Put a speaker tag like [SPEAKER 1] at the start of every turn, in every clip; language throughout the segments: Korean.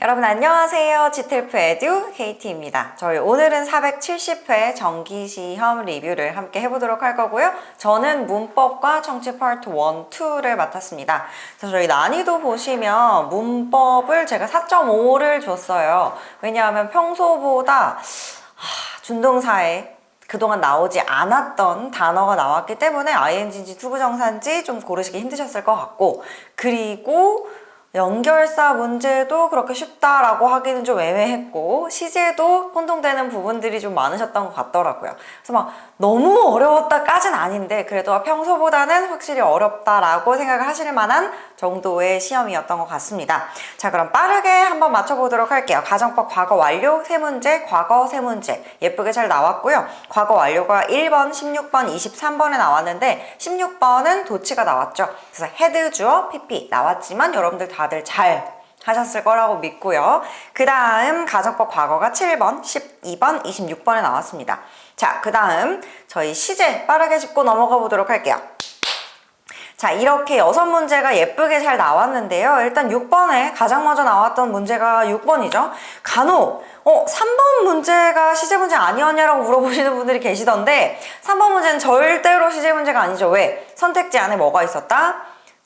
[SPEAKER 1] 여러분 안녕하세요. 지텔프 에듀 KT입니다. 저희 오늘은 470회 정기시험 리뷰를 함께 해보도록 할 거고요. 저는 문법과 청취 파트 1, 2를 맡았습니다. 그래서 저희 난이도 보시면 문법을 제가 4.5를 줬어요. 왜냐하면 평소보다 준동사에 그동안 나오지 않았던 단어가 나왔기 때문에 ing인지 투부정사인지 좀 고르시기 힘드셨을 것 같고, 그리고 연결사 문제도 그렇게 쉽다라고 하기는 좀 애매했고, 시제도 혼동되는 부분들이 좀 많으셨던 것 같더라고요. 그래서 막 너무 어려웠다까진 아닌데 그래도 평소보다는 확실히 어렵다라고 생각을 하실 만한 정도의 시험이었던 것 같습니다. 자, 그럼 빠르게 한번 맞춰보도록 할게요. 가정법 과거 완료 3문제, 과거 3문제 예쁘게 잘 나왔고요. 과거 완료가 1번, 16번, 23번에 나왔는데 16번은 도치가 나왔죠. 그래서 헤드 주어 PP 나왔지만 여러분들 다들 잘 하셨을 거라고 믿고요. 그 다음 가정법 과거가 7번, 12번, 26번에 나왔습니다. 자, 그 다음 저희 시제 빠르게 짚고 넘어가 보도록 할게요. 자, 이렇게 6문제가 예쁘게 잘 나왔는데요. 일단 6번에 가장 먼저 나왔던 문제가 6번이죠. 간혹 3번 문제가 시제 문제 아니었냐라고 물어보시는 분들이 계시던데 3번 문제는 절대로 시제 문제가 아니죠. 왜? 선택지 안에 뭐가 있었다?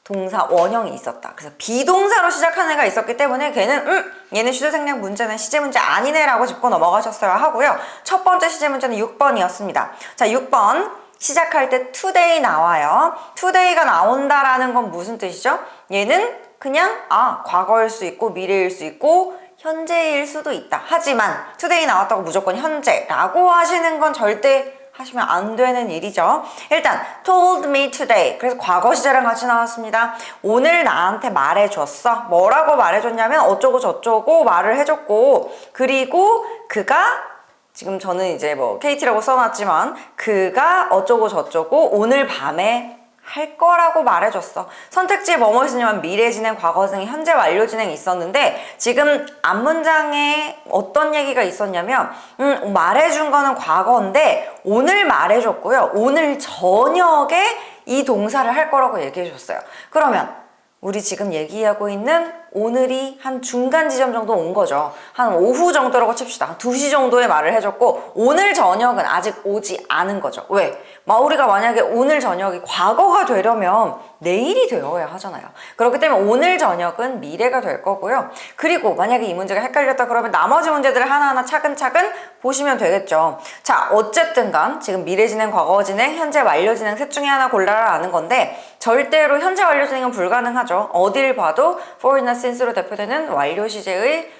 [SPEAKER 1] 동사 원형이 있었다. 그래서 비동사로 시작한 애가 있었기 때문에 걔는 얘는 휴대생략 문제는 시제 문제 아니네 라고 짚고 넘어가셨어야 하고요. 첫 번째 시제 문제는 6번이었습니다. 자, 6번 시작할 때 today 나와요. today가 나온다라는 건 무슨 뜻이죠? 얘는 그냥 과거일 수 있고 미래일 수 있고 현재일 수도 있다. 하지만 today 나왔다고 무조건 현재라고 하시는 건 절대 하시면 안 되는 일이죠. 일단 told me today. 그래서 과거 시제랑 같이 나왔습니다. 오늘 나한테 말해줬어. 뭐라고 말해줬냐면 어쩌고 저쩌고 말을 해줬고, 그리고 그가 지금 저는 이제 뭐 KT라고 써놨지만 그가 어쩌고 저쩌고 오늘 밤에 할 거라고 말해줬어. 선택지에 뭐뭐 있었냐면 미래 진행, 과거 진행, 현재 완료 진행이 있었는데 지금 앞문장에 어떤 얘기가 있었냐면 말해준 거는 과거인데 오늘 말해줬고요. 오늘 저녁에 이 동사를 할 거라고 얘기해 줬어요. 그러면 우리 지금 얘기하고 있는 오늘이 한 중간 지점 정도 온 거죠. 한 오후 정도라고 칩시다. 한 2시 정도의 말을 해줬고 오늘 저녁은 아직 오지 않은 거죠. 왜? 우리가 만약에 오늘 저녁이 과거가 되려면 내일이 되어야 하잖아요. 그렇기 때문에 오늘 저녁은 미래가 될 거고요. 그리고 만약에 이 문제가 헷갈렸다 그러면 나머지 문제들을 하나하나 차근차근 보시면 되겠죠. 자, 어쨌든 간 지금 미래 진행, 과거 진행, 현재 완료 진행 셋 중에 하나 골라라는 건데 절대로 현재 완료 진행은 불가능하죠. 어딜 봐도 for이나 since로 대표되는 완료 시제의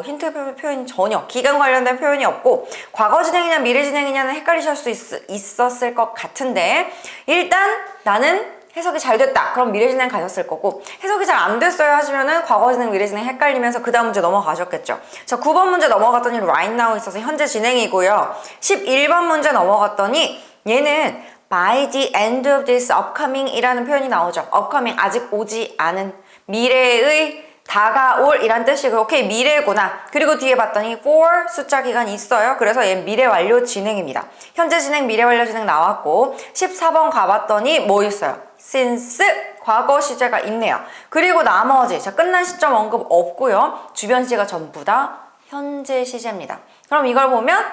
[SPEAKER 1] 힌트 표현이 전혀 기간 관련된 표현이 없고 과거 진행이냐 미래 진행이냐는 헷갈리실 수 있었을 것 같은데 일단 나는 해석이 잘 됐다. 그럼 미래 진행 가셨을 거고 해석이 잘 안 됐어요 하시면은 과거 진행 미래 진행 헷갈리면서 그 다음 문제 넘어가셨겠죠. 자, 9번 문제 넘어갔더니 right now 있어서 현재 진행이고요. 11번 문제 넘어갔더니 얘는 by the end of this upcoming 이라는 표현이 나오죠. upcoming 아직 오지 않은 미래의 다가올 이란 뜻이고 오케이 미래구나. 그리고 뒤에 봤더니 for 숫자 기간이 있어요. 그래서 얘 미래 완료 진행입니다. 현재 진행 미래 완료 진행 나왔고 14번 가봤더니 뭐 있어요? since 과거 시제가 있네요. 그리고 나머지 자 끝난 시점 언급 없고요. 주변 시제가 전부 다 현재 시제입니다. 그럼 이걸 보면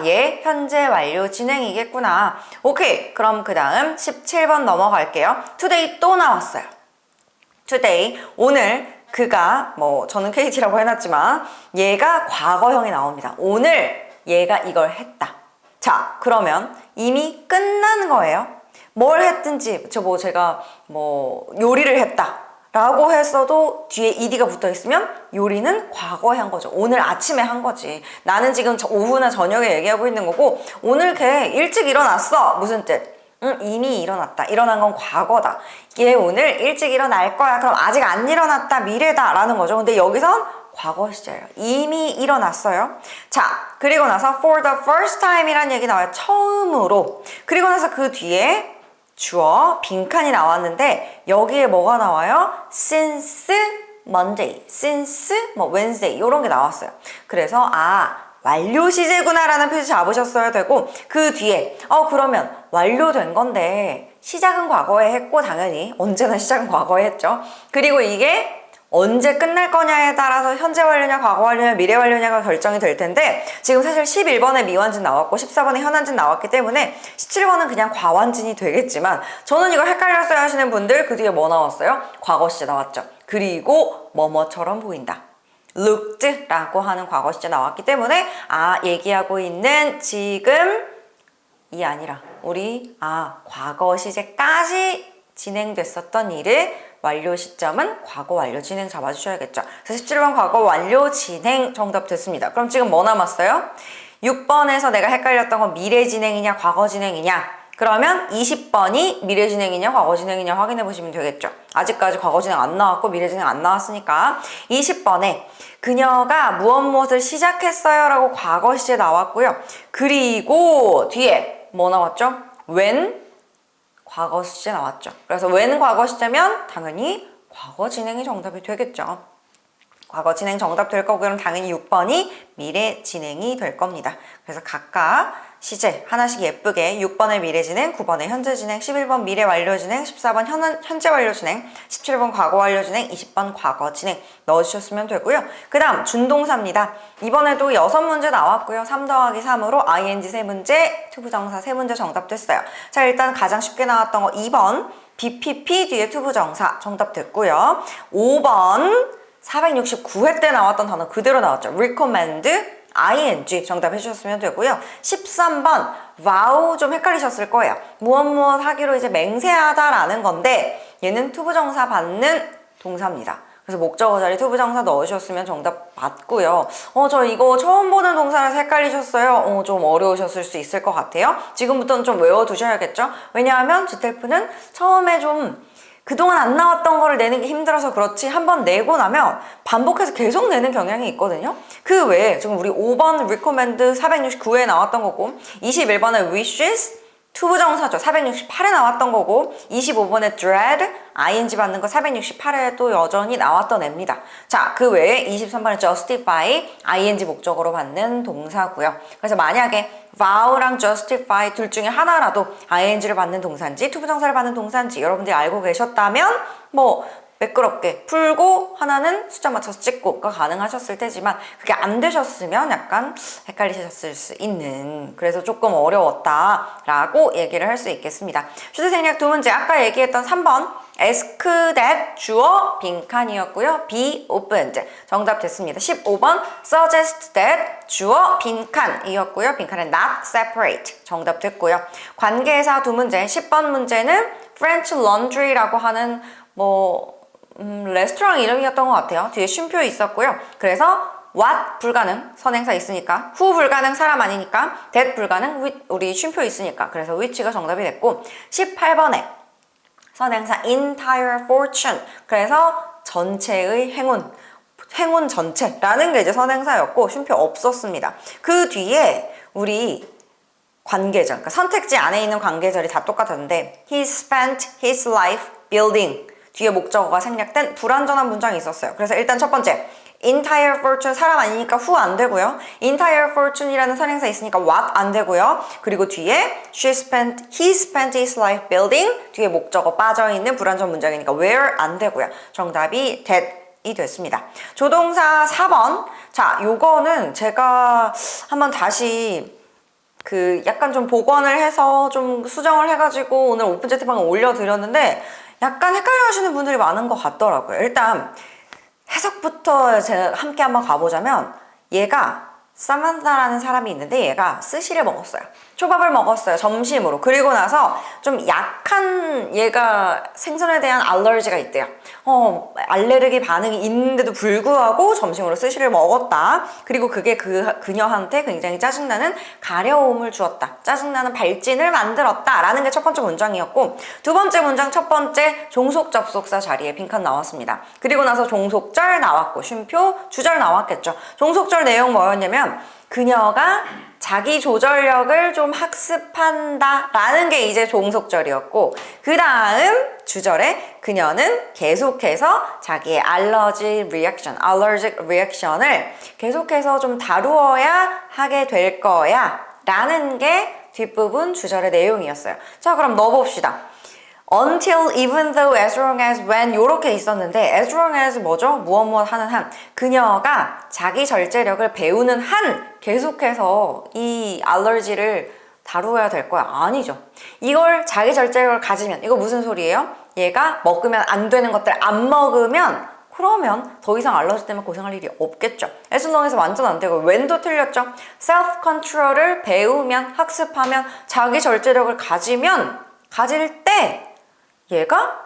[SPEAKER 1] 얘 현재 완료 진행이겠구나. 오케이 그럼 그 다음 17번 넘어갈게요. today 또 나왔어요. today 오늘 그가 저는 KT라고 해놨지만 얘가 과거형이 나옵니다. 오늘 얘가 이걸 했다. 자, 그러면 이미 끝난 거예요. 뭘 했든지 제가 요리를 했다 라고 했어도 뒤에 ed가 붙어 있으면 요리는 과거에 한 거죠. 오늘 아침에 한 거지. 나는 지금 오후나 저녁에 얘기하고 있는 거고 오늘 걔 일찍 일어났어. 무슨 뜻? 이미 일어났다. 일어난 건 과거다. 얘 오늘 일찍 일어날 거야. 그럼 아직 안 일어났다. 미래다. 라는 거죠. 근데 여기선 과거 시제예요. 이미 일어났어요. 자, 그리고 나서 for the first time 이란 얘기 나와요. 처음으로. 그리고 나서 그 뒤에 주어 빈칸이 나왔는데 여기에 뭐가 나와요? since Monday, since Wednesday 이런 게 나왔어요. 그래서 완료 시제구나 라는 표시 잡으셨어야 되고 그 뒤에 그러면 완료된 건데 시작은 과거에 했고 당연히 언제나 시작은 과거에 했죠. 그리고 이게 언제 끝날 거냐에 따라서 현재 완료냐, 과거 완료냐, 미래 완료냐가 결정이 될 텐데 지금 사실 11번에 미완진 나왔고 14번에 현완진 나왔기 때문에 17번은 그냥 과완진이 되겠지만 저는 이거 헷갈렸어요 하시는 분들 그 뒤에 뭐 나왔어요? 과거 시제 나왔죠. 그리고 뭐뭐처럼 보인다. looked라고 하는 과거 시제 나왔기 때문에 얘기하고 있는 지금 이 아니라 우리 과거 시제까지 진행됐었던 일을 완료 시점은 과거 완료 진행 잡아주셔야겠죠. 그래서 17번 과거 완료 진행 정답 됐습니다. 그럼 지금 뭐 남았어요? 6번에서 내가 헷갈렸던 건 미래 진행이냐 과거 진행이냐. 그러면 20번이 미래 진행이냐 과거 진행이냐 확인해 보시면 되겠죠. 아직까지 과거 진행 안 나왔고 미래 진행 안 나왔으니까 20번에 그녀가 무엇을 시작했어요 라고 과거 시제 나왔고요. 그리고 뒤에 뭐 나왔죠? when 과거 시제 나왔죠. 그래서 when 과거 시제면 당연히 과거 진행이 정답이 되겠죠. 과거 진행 정답 될 거고 그럼 당연히 6번이 미래 진행이 될 겁니다. 그래서 각각 시제 하나씩 예쁘게 6번의 미래 진행, 9번의 현재 진행, 11번 미래 완료 진행, 14번 현재 완료 진행, 17번 과거 완료 진행, 20번 과거 진행 넣어주셨으면 되고요. 그 다음 준동사입니다. 이번에도 6문제 나왔고요. 3 더하기 3으로 ing 3문제, 투부정사 3문제 정답 됐어요. 자, 일단 가장 쉽게 나왔던 거 2번 BPP 뒤에 투부정사 정답 됐고요. 5번 469회 때 나왔던 단어 그대로 나왔죠. recommend, ing 정답 해주셨으면 되고요. 13번 vow 좀 헷갈리셨을 거예요. 무엇 하기로 이제 맹세하다라는 건데 얘는 투부정사 받는 동사입니다. 그래서 목적어 자리 투부정사 넣으셨으면 정답 맞고요. 저 이거 처음 보는 동사라서 헷갈리셨어요. 좀 어려우셨을 수 있을 것 같아요. 지금부터는 좀 외워두셔야겠죠. 왜냐하면 주텔프는 처음에 좀 그동안 안 나왔던 거를 내는 게 힘들어서 그렇지 한번 내고 나면 반복해서 계속 내는 경향이 있거든요. 그 외에 지금 우리 5번 recommend 469회에 나왔던 거고 21번에 wishes 투부정사죠. 468에 나왔던 거고 25번에 dread ing 받는 거 468회에도 여전히 나왔던 애입니다. 자, 그 외에 23번에 justify ing 목적으로 받는 동사고요. 그래서 만약에 vow랑 justify 둘 중에 하나라도 ing를 받는 동사인지 투부정사를 받는 동사인지 여러분들이 알고 계셨다면 뭐 매끄럽게 풀고 하나는 숫자 맞춰서 찍고가 가능하셨을 테지만 그게 안 되셨으면 약간 헷갈리셨을 수 있는 그래서 조금 어려웠다라고 얘기를 할 수 있겠습니다. 주제 생략 2문제 아까 얘기했던 3번 ask that 주어 빈칸이었고요. be opened 정답 됐습니다. 15번 suggest that 주어 빈칸이었고요. 빈칸은 not separate 정답 됐고요. 관계사 2문제 10번 문제는 French Laundry라고 하는 레스토랑 이름이었던 것 같아요. 뒤에 쉼표 있었고요. 그래서 what 불가능 선행사 있으니까 who 불가능 사람 아니니까 that 불가능 우리 쉼표 있으니까 그래서 which가 정답이 됐고 18번에 선행사 entire fortune 그래서 전체의 행운 전체라는 게 이제 선행사였고 쉼표 없었습니다. 그 뒤에 우리 관계절 그러니까 선택지 안에 있는 관계절이 다 똑같았는데 he spent his life building 뒤에 목적어가 생략된 불완전한 문장이 있었어요. 그래서 일단 첫 번째 entire fortune 사람 아니니까 who 안 되고요. entire fortune이라는 선행사 있으니까 what 안 되고요. 그리고 뒤에 he spent his life building 뒤에 목적어 빠져있는 불완전 문장이니까 where 안 되고요. 정답이 that이 됐습니다. 조동사 4번 자 요거는 제가 한번 다시 약간 좀 복원을 해서 좀 수정을 해가지고 오늘 오픈 채팅방에 올려드렸는데 약간 헷갈려 하시는 분들이 많은 것 같더라고요. 일단 해석부터 제가 함께 한번 가보자면 얘가 사만다라는 사람이 있는데 얘가 스시를 먹었어요. 초밥을 먹었어요. 점심으로. 그리고 나서 좀 약한 얘가 생선에 대한 알러지가 있대요. 알레르기 반응이 있는데도 불구하고 점심으로 스시를 먹었다. 그리고 그게 그녀한테 굉장히 짜증나는 가려움을 주었다. 짜증나는 발진을 만들었다. 라는 게 첫 번째 문장이었고 두 번째 문장 첫 번째 종속 접속사 자리에 빈칸 나왔습니다. 그리고 나서 종속절 나왔고 쉼표 주절 나왔겠죠. 종속절 내용 뭐였냐면 그녀가 자기 조절력을 좀 학습한다 라는 게 이제 종속절이었고 그 다음 주절에 그녀는 계속해서 자기의 allergic reaction을 계속해서 좀 다루어야 하게 될 거야 라는 게 뒷부분 주절의 내용이었어요. 자 그럼 넣어봅시다. until, even though, as long as, when 요렇게 있었는데 as long as 뭐죠? 무엇 무엇 하는 한 그녀가 자기 절제력을 배우는 한 계속해서 이 알러지를 다루어야 될 거야? 아니죠. 이걸 자기 절제력을 가지면 이거 무슨 소리예요? 얘가 먹으면 안 되는 것들 안 먹으면 그러면 더 이상 알러지 때문에 고생할 일이 없겠죠. as long에서 완전 안 되고 when도 틀렸죠. self control을 배우면 학습하면 자기 절제력을 가질 때 얘가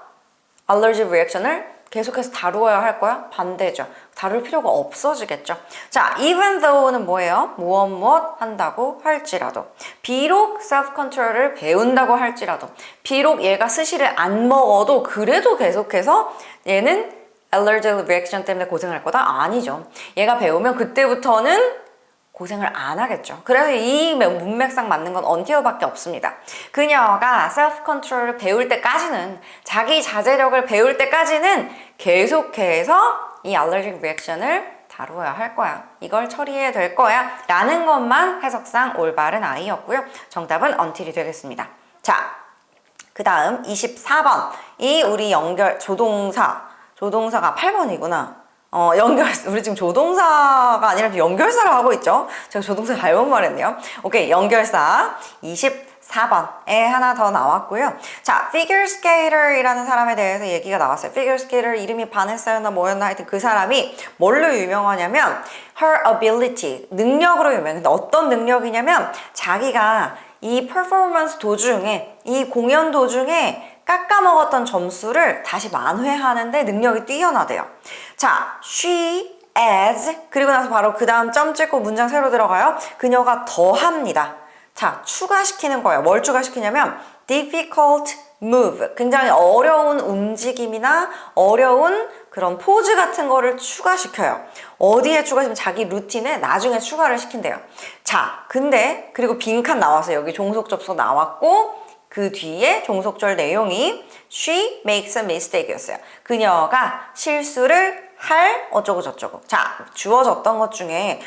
[SPEAKER 1] 알러지 리액션을 계속해서 다루어야 할 거야? 반대죠. 다룰 필요가 없어지겠죠. 자, even though는 뭐예요? 무엇 한다고 할지라도, 비록 self-control을 배운다고 할지라도, 비록 얘가 스시를 안 먹어도 그래도 계속해서 얘는 알러지 리액션 때문에 고생할 거다? 아니죠. 얘가 배우면 그때부터는 고생을 안 하겠죠. 그래서 이 문맥상 맞는 건 until밖에 없습니다. 그녀가 self-control을 배울 때까지는, 자기 자제력을 배울 때까지는 계속해서 이 알러지 리액션을 다루어야 할 거야. 이걸 처리해야 될 거야. 라는 것만 해석상 올바른 아이였고요. 정답은 until이 되겠습니다. 자, 그 다음 24번. 이 우리 조동사가 8번이구나. 우리 지금 조동사가 아니라 연결사를 하고 있죠. 제가 조동사 잘못 말했네요. 오케이, 연결사 24번에 하나 더 나왔고요. 자, figure skater이라는 사람에 대해서 얘기가 나왔어요. figure skater 이름이 바네사였나 뭐였나 하여튼 그 사람이 뭘로 유명하냐면 her ability, 능력으로 유명해. 근데 어떤 능력이냐면 자기가 이 퍼포먼스 도중에, 이 공연 도중에 깎아먹었던 점수를 다시 만회하는데 능력이 뛰어나대요. 자, she adds, 그리고 나서 바로 그 다음 점 찍고 문장 새로 들어가요. 그녀가 더합니다. 자, 추가시키는 거예요. 뭘 추가시키냐면 difficult move, 굉장히 어려운 움직임이나 어려운 그런 포즈 같은 거를 추가시켜요. 어디에 추가시키면 자기 루틴에 나중에 추가를 시킨대요. 자, 근데 그리고 빈칸 나왔어요. 여기 종속 접속 나왔고 그 뒤에 종속절 내용이 she makes a mistake 였어요. 그녀가 실수를 할 어쩌고 저쩌고. 자, 주어졌던 것 중에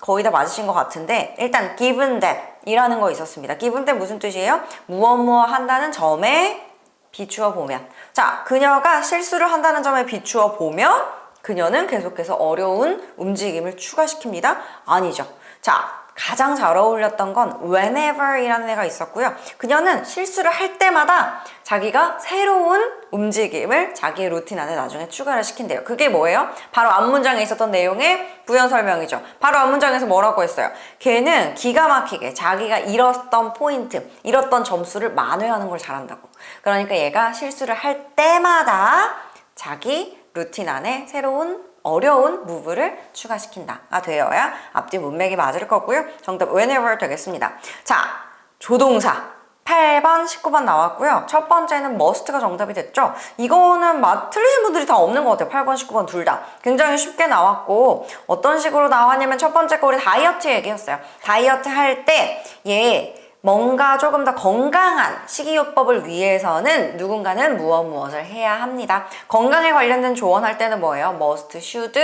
[SPEAKER 1] 거의 다 맞으신 것 같은데 일단 given that 이라는 거 있었습니다. given that 무슨 뜻이에요? 무엇 한다는 점에 비추어 보면. 자, 그녀가 실수를 한다는 점에 비추어 보면 그녀는 계속해서 어려운 움직임을 추가시킵니다. 아니죠. 자, 가장 잘 어울렸던 건 whenever 이라는 애가 있었고요. 그녀는 실수를 할 때마다 자기가 새로운 움직임을 자기의 루틴 안에 나중에 추가를 시킨대요. 그게 뭐예요? 바로 앞문장에 있었던 내용의 부연 설명이죠. 바로 앞문장에서 뭐라고 했어요? 걔는 기가 막히게 자기가 잃었던 포인트, 잃었던 점수를 만회하는 걸 잘한다고. 그러니까 얘가 실수를 할 때마다 자기 루틴 안에 새로운 어려운 무브를 추가시킨다가 되어야 앞뒤 문맥이 맞을 거고요. 정답 whenever 되겠습니다. 자, 조동사 8번, 19번 나왔고요. 첫 번째는 must가 정답이 됐죠. 이거는 틀리신 분들이 다 없는 것 같아요. 8번, 19번 둘 다. 굉장히 쉽게 나왔고 어떤 식으로 나왔냐면 첫 번째 거 우리 다이어트 얘기였어요. 다이어트 할 때 뭔가 조금 더 건강한 식이요법을 위해서는 누군가는 무엇을 해야 합니다. 건강에 관련된 조언할 때는 뭐예요? must, should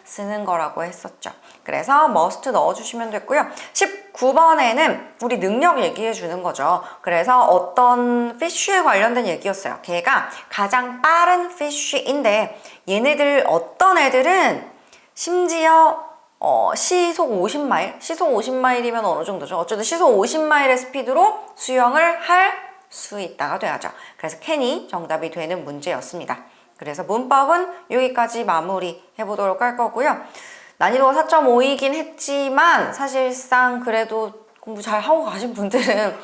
[SPEAKER 1] 쓰는 거라고 했었죠. 그래서 must 넣어주시면 됐고요. 19번에는 우리 능력 얘기해 주는 거죠. 그래서 어떤 fish에 관련된 얘기였어요. 걔가 가장 빠른 fish인데 얘네들 어떤 애들은 심지어 시속 50마일? 시속 50마일이면 어느 정도죠? 어쨌든 시속 50마일의 스피드로 수영을 할 수 있다가 돼야죠. 그래서 can이 정답이 되는 문제였습니다. 그래서 문법은 여기까지 마무리 해보도록 할 거고요. 난이도가 4.5이긴 했지만 사실상 그래도 공부 잘 하고 가신 분들은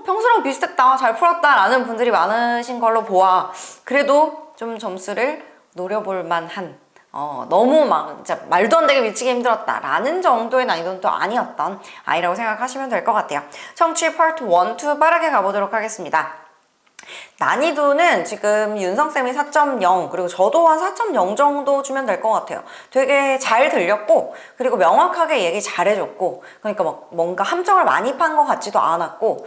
[SPEAKER 1] 평소랑 비슷했다, 잘 풀었다 라는 분들이 많으신 걸로 보아 그래도 좀 점수를 노려볼 만한 너무 진짜 말도 안 되게 미치게 힘들었다 라는 정도의 난이도는 또 아니었던 아이라고 생각하시면 될 것 같아요. 청취 파트 1, 2 빠르게 가보도록 하겠습니다. 난이도는 지금 윤성쌤이 4.0 그리고 저도 한 4.0 정도 주면 될 것 같아요. 되게 잘 들렸고 그리고 명확하게 얘기 잘해줬고 그러니까 뭔가 함정을 많이 판 것 같지도 않았고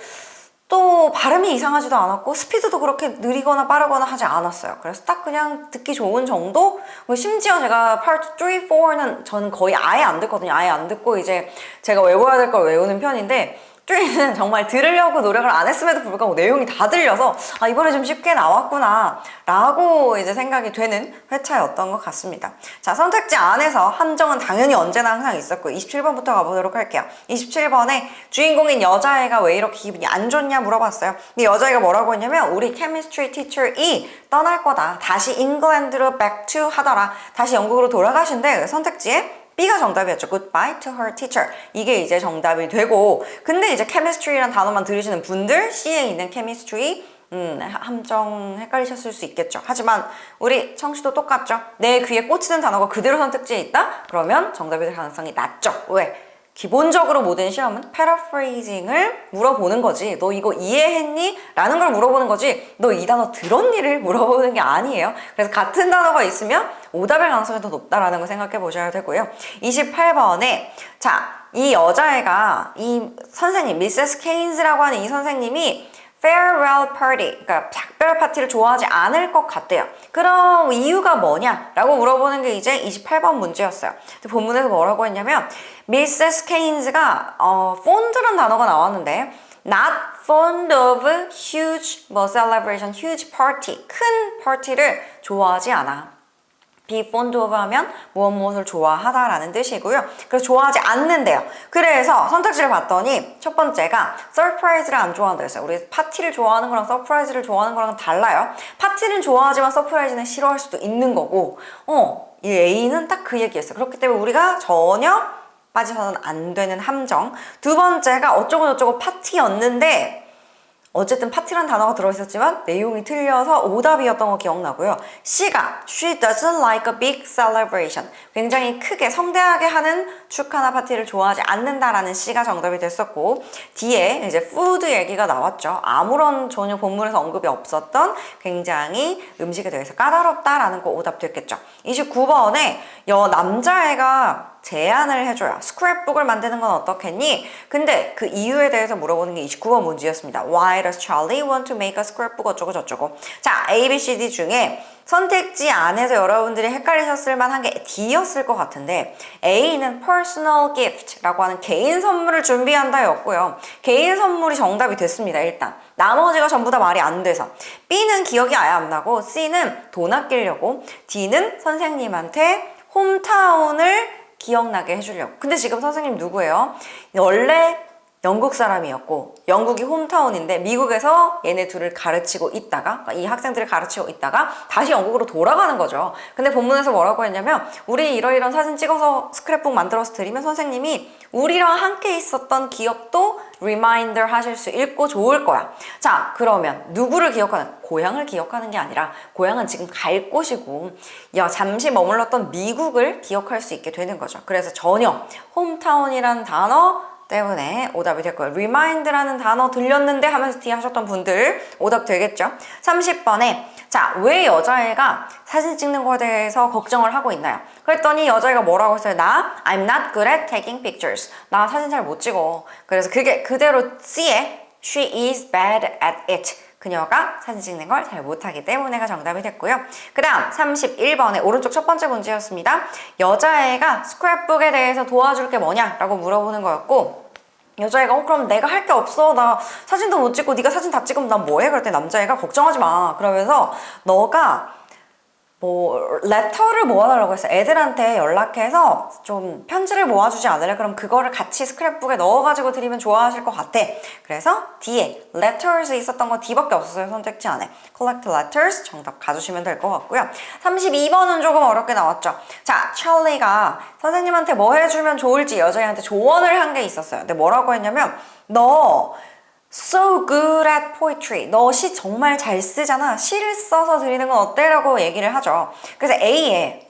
[SPEAKER 1] 또 발음이 이상하지도 않았고 스피드도 그렇게 느리거나 빠르거나 하지 않았어요. 그래서 딱 그냥 듣기 좋은 정도? 심지어 제가 파트 3, 4는 저는 거의 아예 안 듣거든요. 아예 안 듣고 이제 제가 외워야 될 걸 외우는 편인데 쭈이는 정말 들으려고 노력을 안 했음에도 불구하고 내용이 다 들려서 아, 이번에 좀 쉽게 나왔구나 라고 이제 생각이 되는 회차였던 것 같습니다. 자, 선택지 안에서 함정은 당연히 언제나 항상 있었고 27번부터 가보도록 할게요. 27번에 주인공인 여자애가 왜 이렇게 기분이 안 좋냐 물어봤어요. 근데 여자애가 뭐라고 했냐면 우리 케미스트리 티처이 떠날 거다. 다시 잉글랜드로 back to 하더라. 다시 영국으로 돌아가신대. 선택지에 B가 정답이었죠. Goodbye to her teacher. 이게 이제 정답이 되고, 근데 이제 chemistry란 단어만 들으시는 분들, C에 있는 chemistry, 함정 헷갈리셨을 수 있겠죠. 하지만 우리 청취도 똑같죠. 내 귀에 꽂히는 단어가 그대로 선택지에 있다? 그러면 정답이 될 가능성이 낮죠. 왜? 기본적으로 모든 시험은 paraphrasing을 물어보는 거지. 너 이거 이해했니? 라는 걸 물어보는 거지. 너 이 단어 들었니?를 물어보는 게 아니에요. 그래서 같은 단어가 있으면 오답의 가능성이 더 높다라는 걸 생각해 보셔야 되고요. 28번에 자, 이 여자애가 이 선생님, 미세스 케인즈라고 하는 이 선생님이 farewell party, 그러니까 작별 파티를 좋아하지 않을 것 같대요. 그럼 이유가 뭐냐? 라고 물어보는 게 이제 28번 문제였어요. 본문에서 뭐라고 했냐면 미세스 케인즈가 fond란 단어가 나왔는데 not fond of huge celebration, huge party, 큰 파티를 좋아하지 않아. be fond of 하면 무엇을 좋아하다라는 뜻이고요. 그래서 좋아하지 않는데요. 그래서 선택지를 봤더니 첫 번째가 surprise를 안 좋아한다 했어요. 우리 파티를 좋아하는 거랑 서프라이즈를 좋아하는 거랑 달라요. 파티는 좋아하지만 서프라이즈는 싫어할 수도 있는 거고 이 A는 딱 그 얘기였어요. 그렇기 때문에 우리가 전혀 빠져서는 안 되는 함정. 두 번째가 어쩌고저쩌고 파티였는데 어쨌든 파티란 단어가 들어있었지만 내용이 틀려서 오답이었던 거 기억나고요. C가 She doesn't like a big celebration. 굉장히 크게 성대하게 하는 축하나 파티를 좋아하지 않는다라는 C가 정답이 됐었고 D에 이제 food 얘기가 나왔죠. 아무런 전혀 본문에서 언급이 없었던 굉장히 음식에 대해서 까다롭다라는 거 오답 됐겠죠. 29번에 남자애가 제안을 해줘요. 스크랩북을 만드는 건 어떻겠니? 근데 그 이유에 대해서 물어보는 게 29번 문제였습니다. Why does Charlie want to make a scrapbook? 어쩌고 저쩌고. 자, A, B, C, D 중에 선택지 안에서 여러분들이 헷갈리셨을 만한 게 D였을 것 같은데 A는 personal gift라고 하는 개인 선물을 준비한다 였고요. 개인 선물이 정답이 됐습니다. 일단. 나머지가 전부 다 말이 안 돼서. B는 기억이 아예 안 나고 C는 돈 아끼려고 D는 선생님한테 홈타운을 기억나게 해주려고. 근데 지금 선생님 누구예요? 원래 영국 사람이었고 영국이 홈타운인데 미국에서 얘네 둘을 가르치고 있다가 이 학생들을 가르치고 있다가 다시 영국으로 돌아가는 거죠. 근데 본문에서 뭐라고 했냐면 우리 이러이런 사진 찍어서 스크랩북 만들어서 드리면 선생님이 우리랑 함께 있었던 기억도 리마인더 하실 수 있고 좋을 거야. 자, 그러면 누구를 기억하는? 고향을 기억하는 게 아니라 고향은 지금 갈 곳이고 잠시 머물렀던 미국을 기억할 수 있게 되는 거죠. 그래서 전혀 홈타운이라는 단어 때문에 오답이 될 거예요. remind라는 단어 들렸는데 하면서 D 하셨던 분들 오답 되겠죠? 30번에 자, 왜 여자애가 사진 찍는 거에 대해서 걱정을 하고 있나요? 그랬더니 여자애가 뭐라고 했어요? I'm not good at taking pictures. 나 사진 잘 못 찍어. 그래서 그게 그대로 C에 she is bad at it. 그녀가 사진 찍는 걸 잘 못하기 때문에가 정답이 됐고요. 그 다음 31번에 오른쪽 첫 번째 문제였습니다. 여자애가 스크랩북에 대해서 도와줄 게 뭐냐? 라고 물어보는 거였고 여자애가 그럼 내가 할 게 없어. 나 사진도 못 찍고 네가 사진 다 찍으면 난 뭐해? 그럴 때 남자애가 걱정하지 마. 그러면서 너가 레터를 모아달라고 했어요. 애들한테 연락해서 좀 편지를 모아주지 않을래? 그럼 그거를 같이 스크랩북에 넣어가지고 드리면 좋아하실 것 같아. 그래서 D에 letters 있었던 거 D밖에 없었어요. 선택지 안에. collect letters 정답 가주시면 될 것 같고요. 32번은 조금 어렵게 나왔죠. 자, 찰리가 선생님한테 뭐 해주면 좋을지 여자애한테 조언을 한 게 있었어요. 근데 뭐라고 했냐면 너 so good at poetry. 너 시 정말 잘 쓰잖아. 시를 써서 드리는 건 어때? 라고 얘기를 하죠. 그래서 A에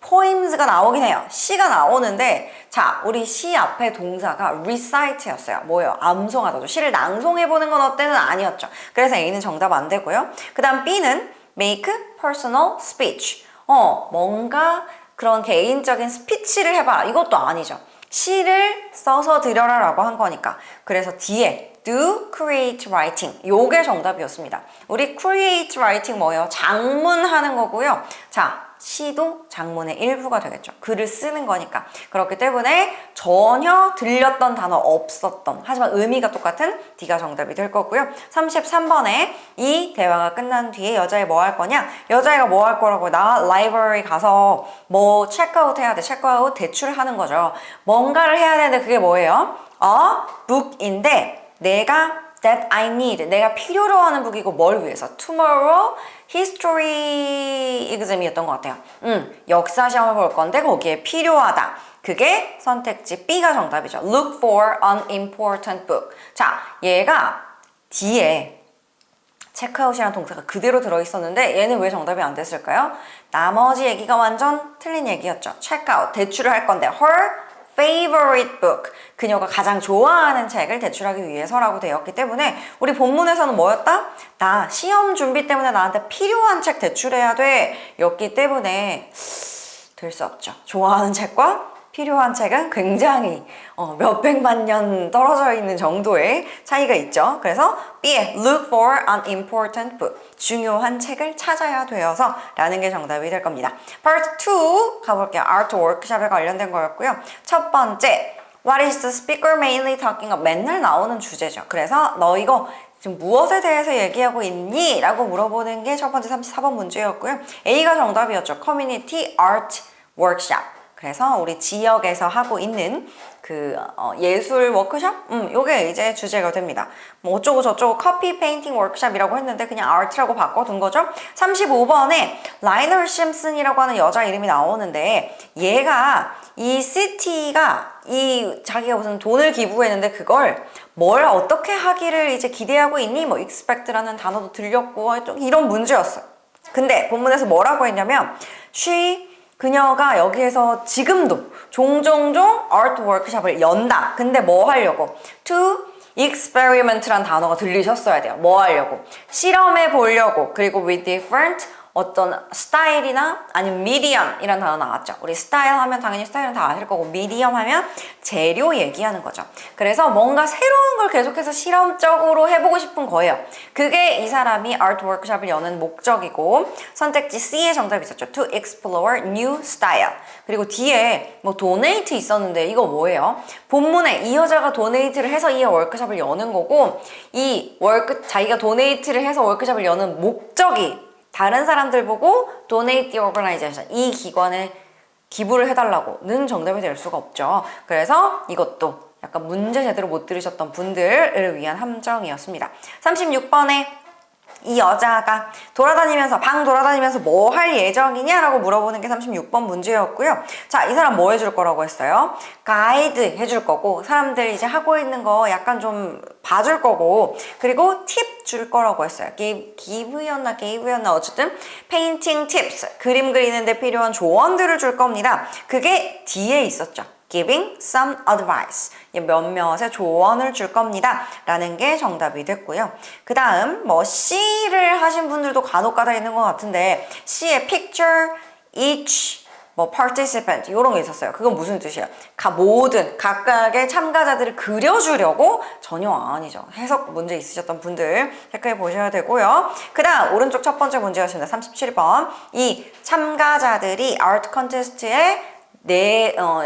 [SPEAKER 1] poems가 나오긴 해요. 시가 나오는데 자, 우리 시 앞에 동사가 recite였어요. 뭐예요? 암송하다죠. 시를 낭송해보는 건 어때는 아니었죠. 그래서 A는 정답 안 되고요. 그 다음 B는 make personal speech. 뭔가 그런 개인적인 스피치를 해봐라. 이것도 아니죠. 시를 써서 드려라 라고 한 거니까. 그래서 D에 do create writing. 요게 정답이었습니다. 우리 create writing 뭐예요? 장문하는 거고요. 자, 시도 장문의 일부가 되겠죠. 글을 쓰는 거니까. 그렇기 때문에 전혀 들렸던 단어 없었던, 하지만 의미가 똑같은 D가 정답이 될 거고요. 33번에 이 대화가 끝난 뒤에 여자애 뭐 할 거냐? 여자애가 뭐 할 거라고? 나 라이브러리 가서 뭐 체크아웃 해야 돼. 체크아웃 대출하는 거죠. 뭔가를 해야 되는데 그게 뭐예요? book인데 내가 that I need, 내가 필요로 하는 북이고 뭘 위해서? Tomorrow history exam이었던 것 같아요. 역사 시험을 볼 건데 거기에 필요하다. 그게 선택지 B가 정답이죠. Look for an important book. 자, 얘가 뒤에 체크아웃이라는 동사가 그대로 들어있었는데 얘는 왜 정답이 안 됐을까요? 나머지 얘기가 완전 틀린 얘기였죠. 체크아웃, 대출을 할 건데 her favorite book, 그녀가 가장 좋아하는 책을 대출하기 위해서라고 되었기 때문에 우리 본문에서는 뭐였다? 나 시험 준비 때문에 나한테 필요한 책 대출해야 돼 였기 때문에 될 수 없죠. 좋아하는 책과 필요한 책은 굉장히 몇백만 년 떨어져 있는 정도의 차이가 있죠. 그래서 B에 look for an important book, 중요한 책을 찾아야 되어서 라는 게 정답이 될 겁니다. Part 2 가볼게요. Art workshop에 관련된 거였고요. 첫 번째, What is the speaker mainly talking about? 맨날 나오는 주제죠. 그래서 너 이거 지금 무엇에 대해서 얘기하고 있니? 라고 물어보는 게 첫 번째 34번 문제였고요. A가 정답이었죠. Community Art Workshop. 그래서 우리 지역에서 하고 있는 그 예술 워크숍? 요게 이제 주제가 됩니다. 뭐 어쩌고 저쩌고 커피 페인팅 워크숍이라고 했는데 그냥 아트라고 바꿔둔 거죠. 35번에 라이너 심슨이라고 하는 여자 이름이 나오는데 얘가 이 시티가 자기가 무슨 돈을 기부했는데 그걸 뭘 어떻게 하기를 이제 기대하고 있니? 뭐 expect라는 단어도 들렸고 좀 이런 문제였어요. 근데 본문에서 뭐라고 했냐면 그녀가 여기에서 지금도 종종종 아트 워크숍을 연다. 근데 뭐 하려고? To experiment란 단어가 들리셨어야 돼요. 뭐 하려고? 실험해 보려고. 그리고 with different 어떤 스타일이나 아니면 미디엄이라는 단어 나왔죠. 우리 스타일 하면 당연히 스타일은 다 아실 거고 미디엄 하면 재료 얘기하는 거죠. 그래서 뭔가 새로운 걸 계속해서 실험적으로 해보고 싶은 거예요. 그게 이 사람이 아트 워크숍을 여는 목적이고 선택지 C의 정답이 있었죠. To explore new style. 그리고 뒤에 뭐 도네이트 있었는데 이거 뭐예요? 본문에 이 여자가 도네이트를 해서 이 워크숍을 여는 거고 자기가 도네이트를 해서 워크숍을 여는 목적이 다른 사람들 보고 donate the organization, 이 기관에 기부를 해달라고는 정답이 될 수가 없죠. 그래서 이것도 약간 문제 제대로 못 들으셨던 분들을 위한 함정이었습니다. 36번에 이 여자가 방 돌아다니면서 뭐 할 예정이냐라고 물어보는 게 36번 문제였고요. 자, 이 사람 뭐 해줄 거라고 했어요? 가이드 해줄 거고 사람들 이제 하고 있는 거 약간 좀 봐줄 거고 그리고 팁 줄 거라고 했어요. give였나 어쨌든 페인팅 팁스, 그림 그리는데 필요한 조언들을 줄 겁니다. 그게 뒤에 있었죠. giving some advice, 몇몇의 조언을 줄 겁니다 라는 게 정답이 됐고요. 그 다음 뭐 C를 하신 분들도 간혹가다 있는 것 같은데 C에 picture each 뭐 participant 이런 게 있었어요. 그건 무슨 뜻이에요? 모든 각각의 참가자들을 그려주려고? 전혀 아니죠. 해석 문제 있으셨던 분들 체크해 보셔야 되고요. 그 다음 오른쪽 첫 번째 문제였습니다. 37번. 이 참가자들이 아트 컨테스트에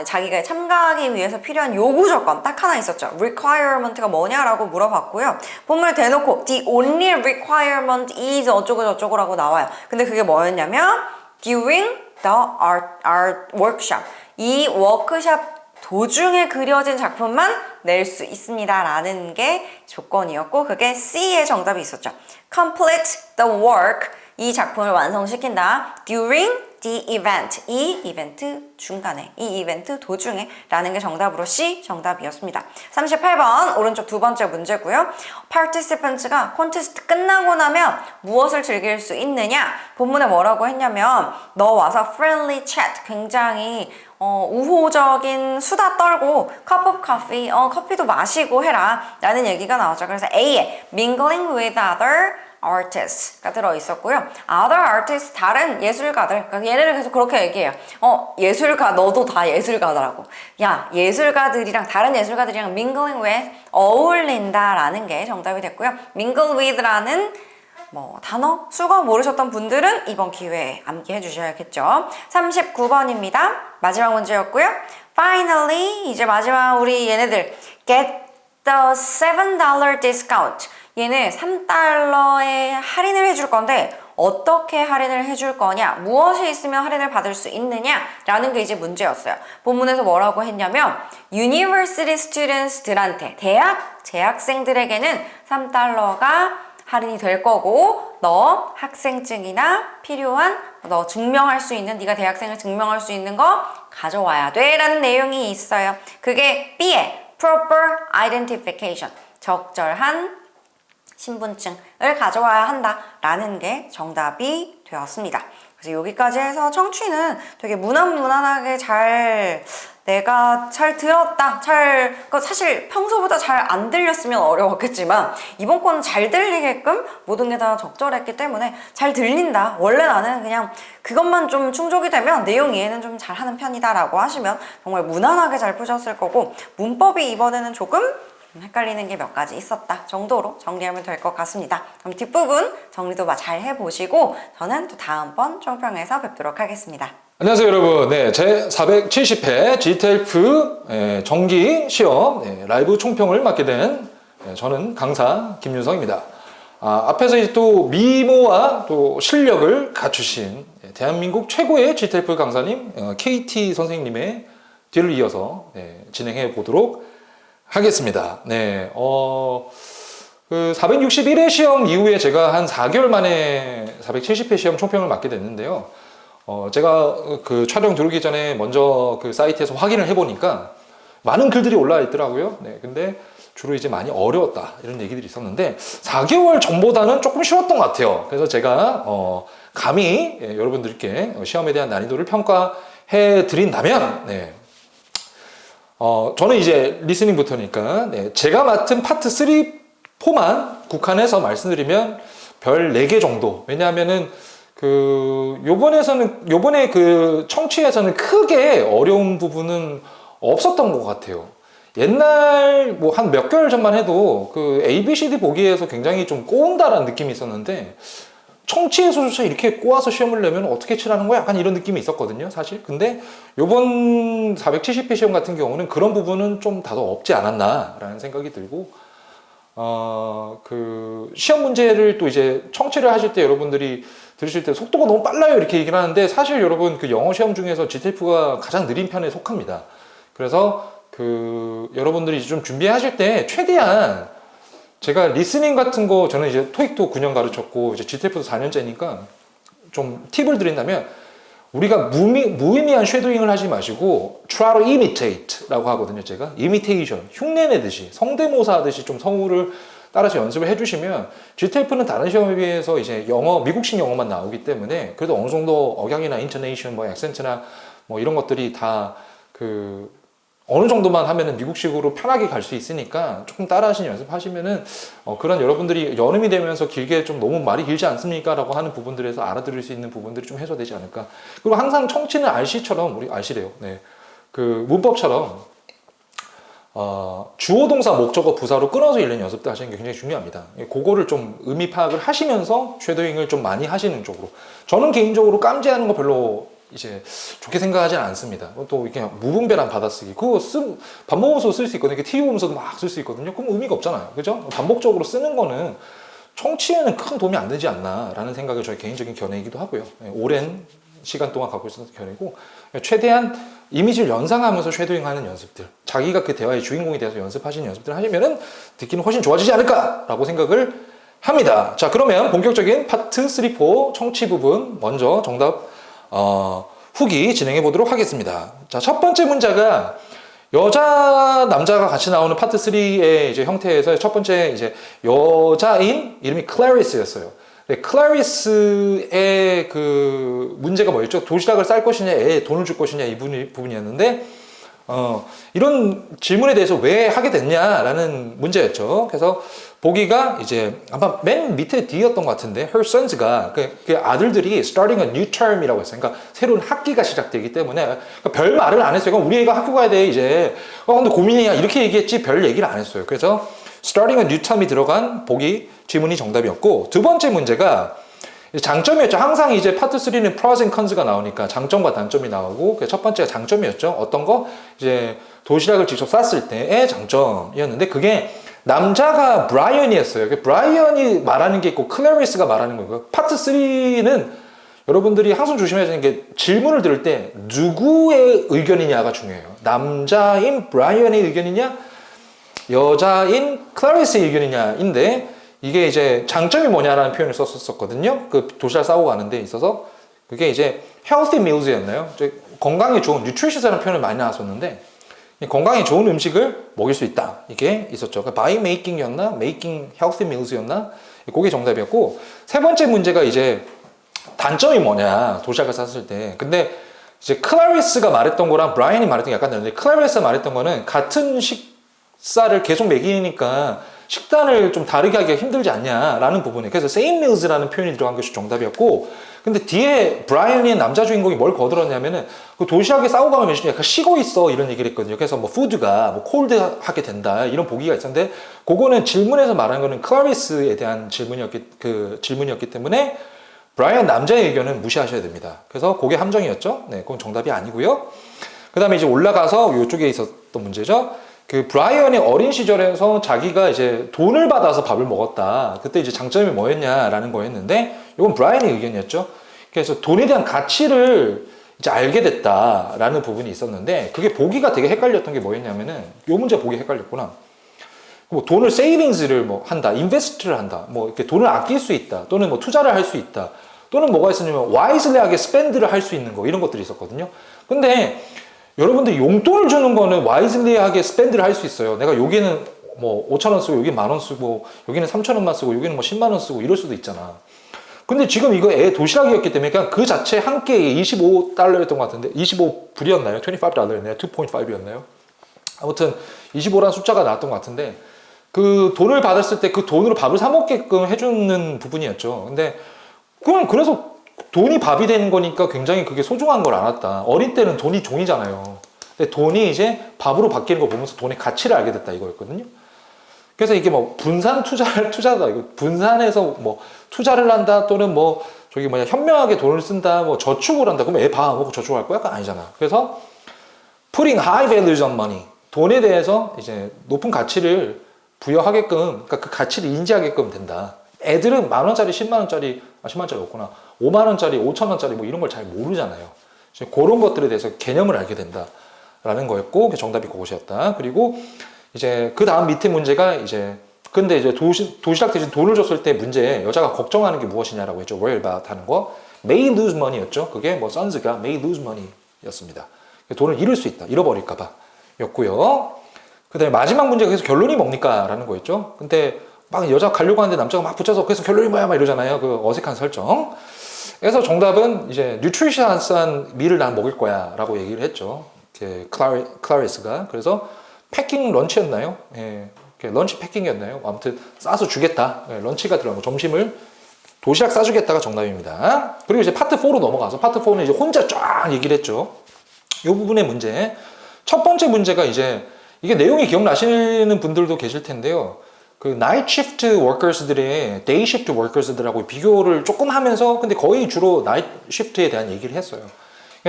[SPEAKER 1] 자기가 참가하기 위해서 필요한 요구 조건 딱 하나 있었죠. requirement가 뭐냐라고 물어봤고요. 본문에 대놓고 the only requirement is 어쩌고 저쩌고라고 나와요. 근데 그게 뭐였냐면 during the art workshop, 이 워크숍 도중에 그려진 작품만 낼 수 있습니다 라는 게 조건이었고 그게 C의 정답이 있었죠. complete the work, 이 작품을 완성시킨다 during the event, 이 이벤트 중간에, 이 이벤트 도중에 라는 게 정답으로 C 정답이었습니다. 38번 오른쪽 두 번째 문제고요. participants가 콘테스트 끝나고 나면 무엇을 즐길 수 있느냐? 본문에 뭐라고 했냐면 너 와서 friendly chat, 굉장히 우호적인 수다 떨고 cup of coffee, 커피도 마시고 해라 라는 얘기가 나왔죠. 그래서 A에 mingling with other artists가 들어있었고요. other artists, 다른 예술가들. 그러니까 얘네를 계속 그렇게 얘기해요. 예술가, 너도 다 예술가더라고. 야, 다른 예술가들이랑 mingling with, 어울린다 라는 게 정답이 됐고요. mingle with라는 단어, 수거 모르셨던 분들은 이번 기회에 암기해 주셔야겠죠. 39번입니다. 마지막 문제였고요. Finally, 이제 마지막 우리 얘네들 get the $7 discount. 얘는 3달러에 할인을 해줄 건데 어떻게 할인을 해줄 거냐, 무엇이 있으면 할인을 받을 수 있느냐 라는 게 이제 문제였어요. 본문에서 뭐라고 했냐면 University students들한테, 대학 재학생들에게는 3달러가 할인이 될 거고 너 학생증이나 필요한 너 증명할 수 있는, 네가 대학생을 증명할 수 있는 거 가져와야 돼 라는 내용이 있어요. 그게 B의 proper identification, 적절한 신분증을 가져와야 한다라는 게 정답이 되었습니다. 그래서 여기까지 해서 청취는 되게 무난무난하게 내가 잘 들었다, 사실 평소보다 잘 안 들렸으면 어려웠겠지만 이번 거는 잘 들리게끔 모든 게 다 적절했기 때문에 잘 들린다, 원래 나는 그냥 그것만 좀 충족이 되면 내용 이해는 좀 잘하는 편이다 라고 하시면 정말 무난하게 잘 푸셨을 거고, 문법이 이번에는 조금 헷갈리는 게 몇 가지 있었다 정도로 정리하면 될 것 같습니다. 그럼 뒷부분 정리도 잘 해보시고 저는 또 다음번 총평에서 뵙도록 하겠습니다.
[SPEAKER 2] 안녕하세요 여러분. 제 470회 GTLF 정기 시험 라이브 총평을 맡게 된 저는 강사 김윤성입니다. 앞에서 이제 또 미모와 또 실력을 갖추신 대한민국 최고의 GTLF 강사님 KT 선생님의 뒤를 이어서 진행해 보도록 하겠습니다. 그 461회 시험 이후에 제가 한 4개월 만에 470회 시험 총평을 맡게 됐는데요. 제가 그 촬영 들어오기 전에 먼저 그 사이트에서 확인을 해보니까 많은 글들이 올라와 있더라고요. 근데 주로 이제 많이 어려웠다 이런 얘기들이 있었는데 4개월 전보다는 조금 쉬웠던 것 같아요. 그래서 제가 감히 여러분들께 시험에 대한 난이도를 평가해 드린다면 저는 이제 리스닝부터니까 제가 맡은 파트 3, 4만 국한해서 말씀드리면 별 4개 정도. 왜냐하면은 요번에 그 청취에서는 크게 어려운 부분은 없었던 것 같아요. 옛날 한 몇 개월 전만 해도 그 ABCD 보기에서 굉장히 좀 꼬운다라는 느낌이 있었는데 청취에서조차 이렇게 꼬아서 시험을 내면 어떻게 치라는 거야? 약간 이런 느낌이 있었거든요, 사실. 근데 요번 470회 시험 같은 경우는 그런 부분은 좀 다소 없지 않았나라는 생각이 들고, 그 시험 문제를 또 이제 청취를 하실 때 여러분들이 들으실 때 속도가 너무 빨라요 이렇게 얘기를 하는데 사실 여러분 그 영어 시험 중에서 GTF가 가장 느린 편에 속합니다. 그래서 그 여러분들이 좀 준비하실 때 최대한 제가 리스닝 같은 거 저는 이제 토익도 9년 가르쳤고 이제 GTF도 4년째니까 좀 팁을 드린다면 우리가 무의미한 쉐도잉을 하지 마시고 try to imitate 라고 하거든요. 제가 imitation, 흉내내듯이 성대모사 하듯이 좀 성우를 따라서 연습을 해주시면 GTF는 다른 시험에 비해서 이제 미국식 영어만 나오기 때문에 그래도 어느 정도 억양이나 인토네이션, 액센트나 이런 것들이 다 어느 정도만 하면은 미국식으로 편하게 갈 수 있으니까 조금 따라하시는 연습하시면은 그런 여러분들이 여름이 되면서 길게 좀 너무 말이 길지 않습니까? 라고 하는 부분들에서 알아들을 수 있는 부분들이 좀 해소되지 않을까. 그리고 항상 청취는 RC처럼, 우리 RC래요. 그 문법처럼 주어 동사 목적어 부사로 끊어서 읽는 연습도 하시는 게 굉장히 중요합니다. 그거를 좀 의미 파악을 하시면서 쉐도잉을 좀 많이 하시는 쪽으로. 저는 개인적으로 깜지하는 거 별로 이제 좋게 생각하지는 않습니다. 또 이렇게 무분별한 받아쓰기, 그거 반복음으로 쓸 수 있거든요. 이렇게 TV 보면서도 막 쓸 수 있거든요. 그럼 의미가 없잖아요. 그죠? 반복적으로 쓰는 거는 청취에는 큰 도움이 안 되지 않나라는 생각이 저의 개인적인 견해이기도 하고요. 오랜 시간 동안 갖고 있었던 견해고, 최대한 이미지를 연상하면서 쉐도잉하는 연습들, 자기가 그 대화의 주인공이 돼서 연습하시는 연습들 하시면은 듣기는 훨씬 좋아지지 않을까라고 생각을 합니다. 자, 그러면 본격적인 파트 3, 4 청취 부분 먼저 정답 후기 진행해 보도록 하겠습니다. 자, 첫 번째 문제가 여자, 남자가 같이 나오는 파트 3의 이제 형태에서 첫 번째 이제 여자인 이름이 클래리스였어요. 클래리스의 그 문제가 뭐였죠? 도시락을 쌀 것이냐, 애에 돈을 줄 것이냐 이 부분이었는데 이런 질문에 대해서 왜 하게 됐냐라는 문제였죠. 그래서 보기가 이제 아마 맨 밑에 D였던 것 같은데 her sons가 그 아들들이 starting a new term이라고 했어요. 그러니까 새로운 학기가 시작되기 때문에 그러니까 별 말을 안 했어요. 그럼 우리 애가 학교 가야 돼 이제. 근데 고민이야 이렇게 얘기했지 별 얘기를 안 했어요. 그래서 starting a new term이 들어간 보기 질문이 정답이었고, 두 번째 문제가 장점이었죠. 항상 이제 파트 3는 pros and cons가 나오니까 장점과 단점이 나오고, 첫 번째가 장점이었죠. 어떤 거? 이제 도시락을 직접 쌌을 때의 장점이었는데, 그게 남자가 브라이언이었어요. 브라이언이 말하는 게 있고 클래리스가 말하는 거고요. 파트 3는 여러분들이 항상 조심해야 되는 게 질문을 들을 때 누구의 의견이냐가 중요해요. 남자인 브라이언의 의견이냐, 여자인 클래리스의 의견이냐인데, 이게 이제 장점이 뭐냐라는 표현을 썼었거든요. 그 도시락 싸고 가는 데 있어서 그게 이제 healthy meals였나요? 건강에 좋은 nutritious라는 표현을 많이 나왔었는데, 건강에 좋은 음식을 먹일 수 있다. 이게 있었죠. 그러니까 by making이었나? making healthy meals였나? 그게 정답이었고, 세 번째 문제가 이제 단점이 뭐냐, 도시락을 쌌을 때. 근데 이제 클래리스가 말했던 거랑 브라이언이 말했던 게 약간 다른데, 클래리스가 말했던 거는 같은 식사를 계속 먹이니까 식단을 좀 다르게 하기가 힘들지 않냐라는 부분에, 그래서 same meals라는 표현이 들어간 것이 정답이었고, 근데 뒤에 브라이언의 남자 주인공이 뭘 거들었냐면은 그 도시락에 싸고 가면 약간 식어 있어 이런 얘기를 했거든요. 그래서 뭐 푸드가 뭐 콜드하게 된다 이런 보기가 있었는데, 그거는 질문에서 말한 거는 클래리스에 대한 질문이었기 때문에 브라이언 남자의 의견은 무시하셔야 됩니다. 그래서 그게 함정이었죠. 네, 그건 정답이 아니고요. 그 다음에 이제 올라가서 이쪽에 있었던 문제죠. 그 브라이언이 어린 시절에서 자기가 이제 돈을 받아서 밥을 먹었다. 그때 이제 장점이 뭐였냐라는 거였는데, 이건 브라이언의 의견이었죠. 그래서 돈에 대한 가치를 이제 알게 됐다라는 부분이 있었는데, 그게 보기가 되게 헷갈렸던 게 뭐였냐면은, 요 문제 보기 헷갈렸구나. 뭐 돈을 세이빙스를 뭐 한다, 인베스트를 한다, 뭐 이렇게 돈을 아낄 수 있다, 또는 뭐 투자를 할 수 있다, 또는 뭐가 있었냐면 와이슬리하게 스펜드를 할 수 있는 거, 이런 것들이 있었거든요. 근데 여러분들 용돈을 주는 거는 와이즐리하게 스펜드를 할 수 있어요. 내가 여기는 뭐 5,000원 쓰고 여기 10,000원 쓰고 여기는 3,000원만 쓰고 여기는 뭐 10만원 쓰고 이럴 수도 있잖아. 근데 지금 이거 애 도시락이었기 때문에 그냥 그 자체 한 끼에 25달러였던 것 같은데, 25불이었나요? 25달러였나요? 2.5였나요? 아무튼 25라는 숫자가 나왔던 것 같은데, 그 돈을 받았을 때 그 돈으로 밥을 사 먹게끔 해주는 부분이었죠. 근데 그냥 그래서 돈이 밥이 되는 거니까 굉장히 그게 소중한 걸 알았다. 어릴 때는 돈이 종이잖아요. 근데 돈이 이제 밥으로 바뀌는 거 보면서 돈의 가치를 알게 됐다 이거였거든요. 그래서 이게 뭐 분산 투자다. 이거 분산해서 뭐 투자를 한다, 또는 뭐 저기 뭐냐 현명하게 돈을 쓴다, 뭐 저축을 한다. 그럼 애 봐, 뭐 저축할 거야? 약간 아니잖아. 그래서 putting high values on money, 돈에 대해서 이제 높은 가치를 부여하게끔, 그러니까 그 가치를 인지하게끔 된다. 애들은 10,000원짜리, 10만원짜리, 10만원짜리 없구나. 5만원짜리, 5,000원짜리 뭐 이런 걸 잘 모르잖아요. 그런 것들에 대해서 개념을 알게 된다라는 거였고, 정답이 그것이었다. 그리고 이제 그 다음 밑에 문제가 이제, 근데 이제 도시락 대신 돈을 줬을 때 문제, 여자가 걱정하는 게 무엇이냐라고 했죠. worry about 하는 거. may lose money였죠. 그게 뭐 sons가 may lose money 였습니다. 돈을 잃을 수 있다. 잃어버릴까봐 였고요. 그 다음에 마지막 문제가 그래서 결론이 뭡니까? 라는 거였죠. 근데 막 여자가 가려고 하는데 남자가 막 붙여서 그래서 결론이 뭐야? 막 이러잖아요. 그 어색한 설정. 그래서 정답은 이제 뉴트리션한 밀을 난 먹을 거야 라고 얘기를 했죠. 클라리스가. 그래서 패킹 런치였나요? 예, 런치 패킹이었나요? 아무튼 싸서 주겠다. 예, 런치가 들어간 거. 점심을 도시락 싸주겠다가 정답입니다. 그리고 이제 파트 4로 넘어가서 파트 4는 이제 혼자 쫙 얘기를 했죠. 이 부분의 문제. 첫 번째 문제가 이제 이게 내용이 기억나시는 분들도 계실 텐데요. 그 나이트 시프트 워커스들의 데이 시프트 워커스들하고 비교를 조금 하면서, 근데 거의 주로 나이트 시프트에 대한 얘기를 했어요.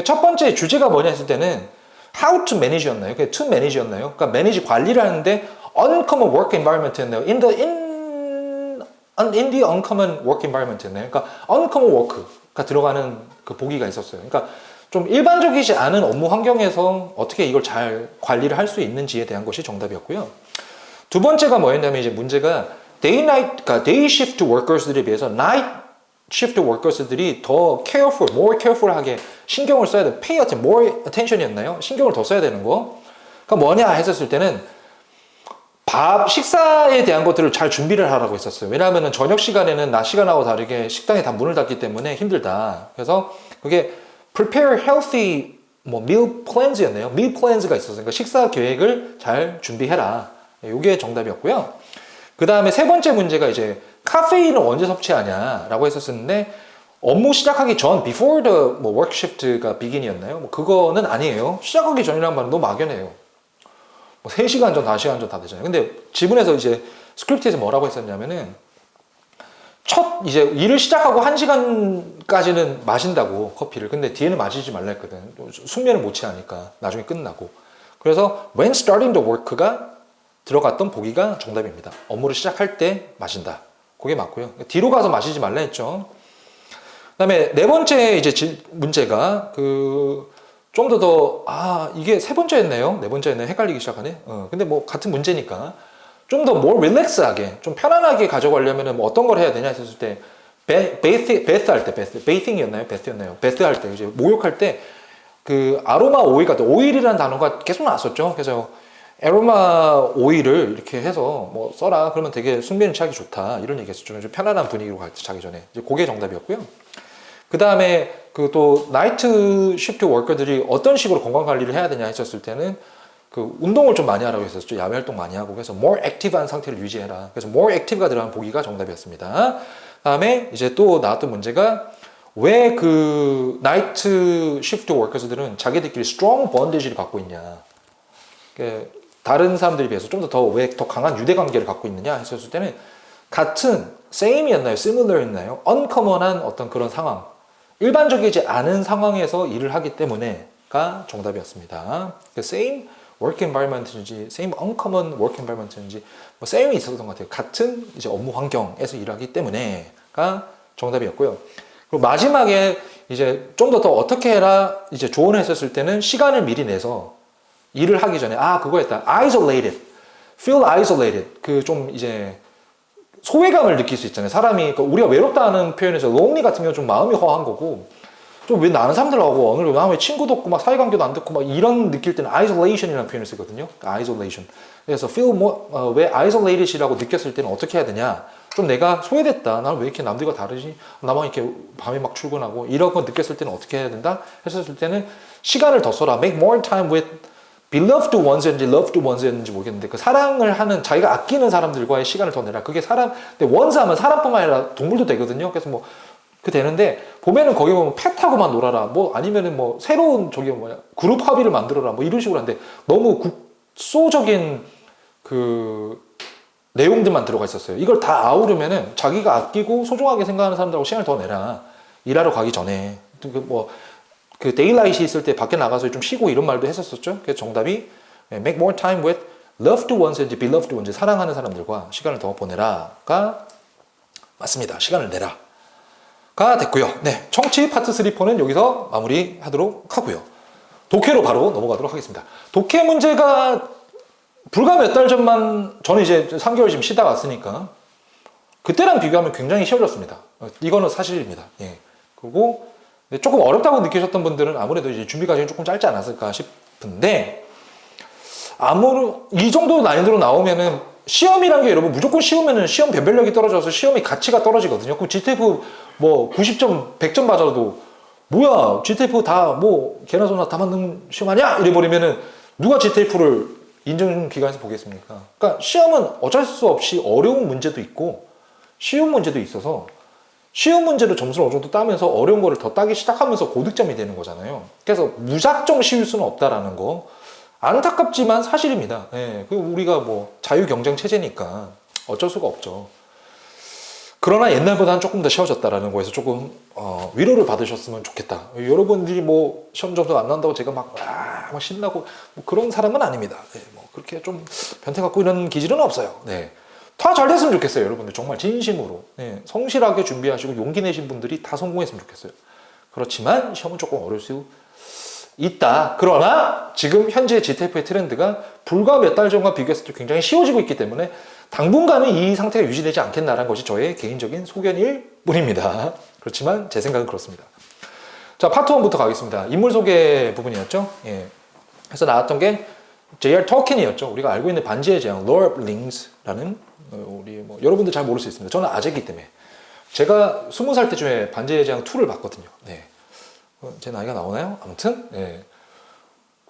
[SPEAKER 2] 첫 번째 주제가 뭐냐 했을 때는 how to manage였나요? to manage였나요? 그러니까 manage 관리를 하는데 uncommon work environment였나요? in the uncommon work environment였나요? 그러니까 uncommon work가 들어가는 그 보기가 있었어요. 그러니까 좀 일반적이지 않은 업무 환경에서 어떻게 이걸 잘 관리를 할 수 있는지에 대한 것이 정답이었고요. 두 번째가 뭐였냐면 이제 문제가 그러니까 day shift workers들에 비해서 night shift workers들이 더 more careful하게 신경을 써야 돼. pay attention, more attention이었나요? 신경을 더 써야 되는 거. 그러니까 뭐냐 했었을 때는 식사에 대한 것들을 잘 준비를 하라고 했었어요. 왜냐하면 저녁 시간에는 낮 시간하고 다르게 식당이 다 문을 닫기 때문에 힘들다. 그래서 그게 prepare healthy meal plans였네요. meal plans가 있었어요. 그러니까 식사 계획을 잘 준비해라. 이게 정답이었고요. 그 다음에 세 번째 문제가 이제 카페인을 언제 섭취하냐라고 했었는데, 업무 시작하기 전 before the work shift가 begin이었나요? 그거는 아니에요. 시작하기 전이란 말은 너무 막연해요. 3시간 전, 5시간 전 다 되잖아요. 근데 지문에서 이제 스크립트에서 뭐라고 했었냐면은 첫 이제 일을 시작하고 1시간까지는 마신다고 커피를. 근데 뒤에는 마시지 말라 했거든. 숙면을 못 취하니까 나중에 끝나고. 그래서 when starting the work가 들어갔던 보기가 정답입니다. 업무를 시작할 때 마신다. 그게 맞고요. 뒤로 가서 마시지 말라 했죠. 그다음에 네 번째 이제 문제가 좀 이게 세 번째였네요. 네 번째였네요. 헷갈리기 시작하네. 근데 뭐 같은 문제니까 좀 더 more relax하게, 좀 편안하게 가져가려면 뭐 어떤 걸 해야 되냐 했을 때, 베스 할 때, 베이싱이었나요? 베스였나요? 베스 할 때, 이제 목욕할 때, 아로마 오일 같은, 오일이라는 단어가 계속 나왔었죠. 그래서, 아로마 오일을 이렇게 해서 뭐 써라. 그러면 되게 숙면을 취하기 좋다. 이런 얘기 했었죠. 좀 편안한 분위기로 자기 전에. 이제 그게 정답이었고요. 그 다음에 또 나이트 시프트 워커들이 어떤 식으로 건강 관리를 해야 되냐 했었을 때는 운동을 좀 많이 하라고 했었죠. 야외 활동 많이 하고. 그래서 more active한 상태를 유지해라. 그래서 more active가 들어간 보기가 정답이었습니다. 다음에 이제 또 나왔던 문제가 왜 나이트 시프트 워커들은 자기들끼리 strong bondage를 갖고 있냐. 다른 사람들에 비해서 좀 왜 더 강한 유대관계를 갖고 있느냐 했었을 때는 같은 same이었나요? similar였나요? uncommon한 어떤 그런 상황. 일반적이지 않은 상황에서 일을 하기 때문에가 정답이었습니다. same work environment인지 same uncommon work environment인지 뭐 same이 있었던 것 같아요. 같은 이제 업무 환경에서 일하기 때문에가 정답이었고요. 그리고 마지막에 이제 좀 더 어떻게 해라 이제 조언했었을 때는 시간을 미리 내서 일을 하기 전에 그거였다. isolated, feel isolated. 좀 이제 소외감을 느낄 수 있잖아요. 사람이 우리가 외롭다는 표현에서 lonely 같은 경우는 좀 마음이 허한 거고. 좀 왜 나는 사람들하고 어느 왜 친구도 없고 막 사회관계도 안 듣고 막 이런 느낄 때는 isolation이라는 표현을 쓰거든요. isolation. 그래서 feel 왜 isolated이라고 느꼈을 때는 어떻게 해야 되냐? 좀 내가 소외됐다. 나는 왜 이렇게 남들과 다르지? 나만 이렇게 밤에 막 출근하고 이런 거 느꼈을 때는 어떻게 해야 된다? 했었을 때는 시간을 더 써라. Make more time with beloved ones인지 loved ones인지 모르겠는데 사랑을 하는 자기가 아끼는 사람들과의 시간을 더 내라. 그게 근데 ones 하면 사람뿐만 아니라 동물도 되거든요. 그래서 되는데 보면은 거기 보면 펫하고만 놀아라 아니면은 새로운 그룹 합의를 만들어라 이런 식으로 하는데 너무 국소적인 내용들만 들어가 있었어요. 이걸 다 아우르면은 자기가 아끼고 소중하게 생각하는 사람들하고 시간을 더 내라. 일하러 가기 전에 데일라이트이 있을 때 밖에 나가서 좀 쉬고 이런 말도 했었었죠. 그래서 정답이 make more time with loved ones인지 beloved ones, 사랑하는 사람들과 시간을 더 보내라가 맞습니다. 시간을 내라. 가 됐고요. 네, 청취 파트 3, 4는 여기서 마무리하도록 하고요. 독해로 바로 넘어가도록 하겠습니다. 독해 문제가 불과 몇 달 전만 저는 이제 3개월 지금 쉬다 왔으니까 그때랑 비교하면 굉장히 쉬워졌습니다. 이거는 사실입니다. 예. 그리고 조금 어렵다고 느끼셨던 분들은 아무래도 이제 준비 과정이 조금 짧지 않았을까 싶은데 이 정도 난이도로 나오면은 시험이란 게 여러분 무조건 쉬우면은 시험 변별력이 떨어져서 시험의 가치가 떨어지거든요. 그럼 GTF 90점, 100점 받아도 뭐야 GTF 개나 소나 다 만든 시험 아니야? 이래버리면은 누가 GTF를 인정기관에서 보겠습니까? 그러니까 시험은 어쩔 수 없이 어려운 문제도 있고 쉬운 문제도 있어서 쉬운 문제로 점수를 어느 정도 따면서 어려운 거를 더 따기 시작하면서 고득점이 되는 거잖아요. 그래서 무작정 쉬울 수는 없다라는 거 안타깝지만 사실입니다. 예, 우리가 자유 경쟁 체제니까 어쩔 수가 없죠. 그러나 옛날보다는 조금 더 쉬워졌다라는 거에서 조금 위로를 받으셨으면 좋겠다. 여러분들이 시험 점수 안 난다고 제가 막 신나고 그런 사람은 아닙니다. 네, 그렇게 좀 변태 갖고 이런 기질은 없어요. 네. 다 잘 됐으면 좋겠어요. 여러분들 정말 진심으로 성실하게 준비하시고 용기 내신 분들이 다 성공했으면 좋겠어요. 그렇지만 시험은 조금 어려울 수 있다. 그러나 지금 현재 GTF의 트렌드가 불과 몇 달 전과 비교했을 때 굉장히 쉬워지고 있기 때문에 당분간은 이 상태가 유지되지 않겠나라는 것이 저의 개인적인 소견일 뿐입니다. 그렇지만 제 생각은 그렇습니다. 자, 파트 1부터 가겠습니다. 인물 소개 부분이었죠. 예. 그래서 나왔던 게 J.R. 톨킨이었죠. 우리가 알고 있는 반지의 제왕, Lord of Rings라는 우리 여러분들 잘 모를 수 있습니다. 저는 아재이기 때문에 제가 20살 때쯤에 반지의 제왕 2를 봤거든요. 네. 제 나이가 나오나요? 아무튼 네.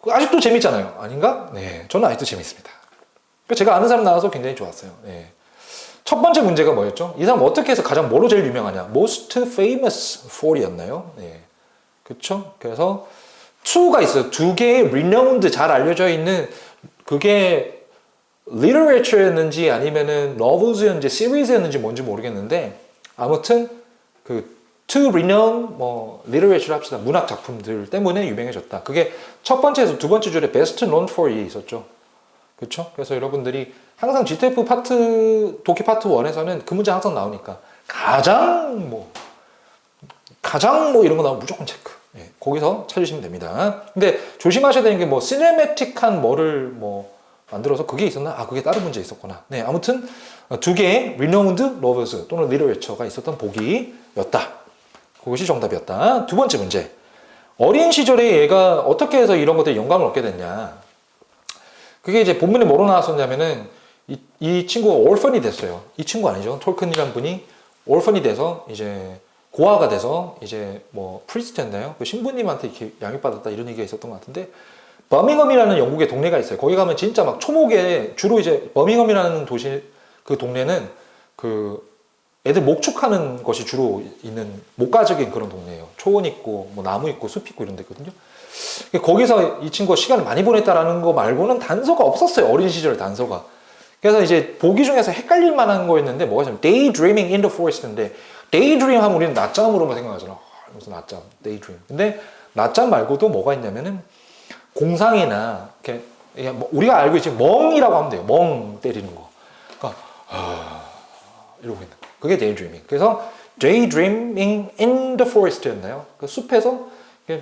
[SPEAKER 2] 아직도 재밌잖아요. 아닌가? 네, 저는 아직도 재밌습니다. 제가 아는 사람 나와서 굉장히 좋았어요. 네. 첫 번째 문제가 뭐였죠? 이 사람 어떻게 해서 가장 뭐로 제일 유명하냐? Most famous for이었나요? 네. 그쵸? 그래서 2가 있어요. 두 개의 renowned, 잘 알려져 있는 그게 literature였는지 아니면은 novels였는지 series였는지 뭔지 모르겠는데 아무튼 그 to renowned 뭐 literature 합시다. 문학 작품들 때문에 유명해졌다. 그게 첫 번째에서 두 번째 줄에 best known for이 있었죠. 그렇죠? 그래서 여러분들이 항상 GTF 파트 독해 파트 1에서는 그 문제 항상 나오니까 가장 뭐 이런 거 나오면 무조건 체크. 예, 거기서 찾으시면 됩니다. 근데 조심하셔야 되는 게 뭐 시네매틱한 뭐를 뭐 만들어서 그게 있었나? 아, 그게 다른 문제 있었구나. 네, 아무튼 두 개의 renowned novels 또는 literature가 있었던 보기였다. 그것이 정답이었다. 두 번째 문제. 어린 시절에 얘가 어떻게 해서 이런 것들에 영감을 얻게 됐냐. 그게 이제 본문에 뭐로 나왔었냐면은 이 친구가 orphan이 됐어요. 이 친구 아니죠. 톨큰이라는 분이 orphan이 돼서 이제 고아가 돼서 이제 뭐 프리스트였나요? 그 신부님한테 이렇게 양육받았다 이런 얘기가 있었던 것 같은데 버밍엄이라는 영국의 동네가 있어요. 거기 가면 진짜 막 초목에 주로 이제 버밍엄이라는 도시 그 동네는 그 애들 목축하는 것이 주로 있는 목가적인 그런 동네예요. 초원 있고 뭐 나무 있고 숲 있고 이런 데거든요. 거기서 이 친구가 시간을 많이 보냈다라는 거 말고는 단서가 없었어요. 어린 시절 단서가. 그래서 이제 보기 중에서 헷갈릴 만한 거였는데 뭐가 있냐면 daydreaming in the forest인데 daydream 하면 우리는 낮잠으로만 생각하잖아. 무슨 낮잠, daydream. 근데 낮잠 말고도 뭐가 있냐면은 공상이나 이렇게 뭐 우리가 알고 있지 멍이라고 하면 돼요. 멍 때리는 거. 그러니까 이러고 있는 거. 그게 daydreaming. 그래서 daydreaming in the forest였나요? 그 숲에서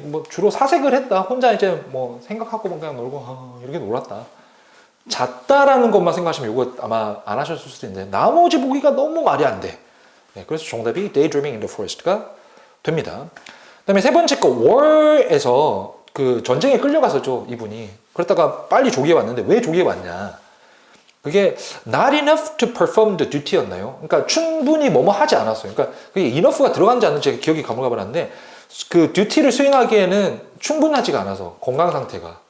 [SPEAKER 2] 뭐 주로 사색을 했다. 혼자 이제 뭐 생각하고 그냥 놀고 이렇게 놀았다. 잤다라는 것만 생각하시면 이거 아마 안 하셨을 수도 있는데 나머지 보기가 너무 말이 안 돼. 네, 그래서 정답이 daydreaming in the forest가 됩니다. 그다음에 세 번째 거 war에서 그 전쟁에 끌려갔었죠 이분이. 그러다가 빨리 조기에 왔는데 왜 조기에 왔냐? 그게 not enough to perform the duty였나요? 그러니까 충분히 뭐뭐 하지 않았어요. 그러니까 그게 enough가 들어간지 않는지 기억이 가물가물한데 그 듀티를 수행하기에는 충분하지가 않아서 건강 상태가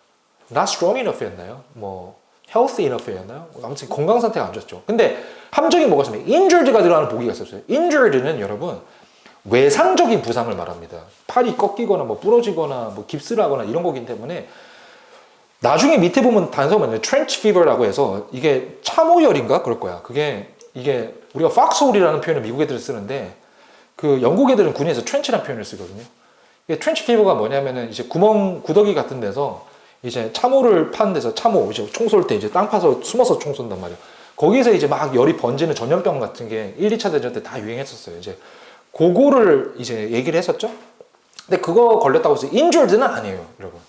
[SPEAKER 2] not strong enough였나요? 뭐 healthy enough였나요? 아무튼 건강 상태가 안 좋았죠. 근데 함정이 뭐가 있으면 injured가 들어가는 보기가 있었어요. injured는 여러분 외상적인 부상을 말합니다. 팔이 꺾이거나 뭐 부러지거나 뭐 깁스를 하거나 이런 거기 때문에 나중에 밑에 보면 단서가 있는데 trench fever라고 해서 이게 참호열인가 그럴 거야. 이게 우리가 foxhole이라는 표현을 미국 애들이 쓰는데 그 영국 애들은 군에서 trench라는 표현을 쓰거든요. 이게 trench fever가 뭐냐면은 이제 구더기 같은 데서 이제 참호를 파는 데서 참호 이제 총 쏠 때 이제 땅 파서 숨어서 총 쏜단 말이에요. 거기서 이제 막 열이 번지는 전염병 같은 게 1, 2차 대전 때 다 유행했었어요. 이제 그거를 이제 얘기를 했었죠. 근데 그거 걸렸다고 해서 injured는 아니에요, 여러분.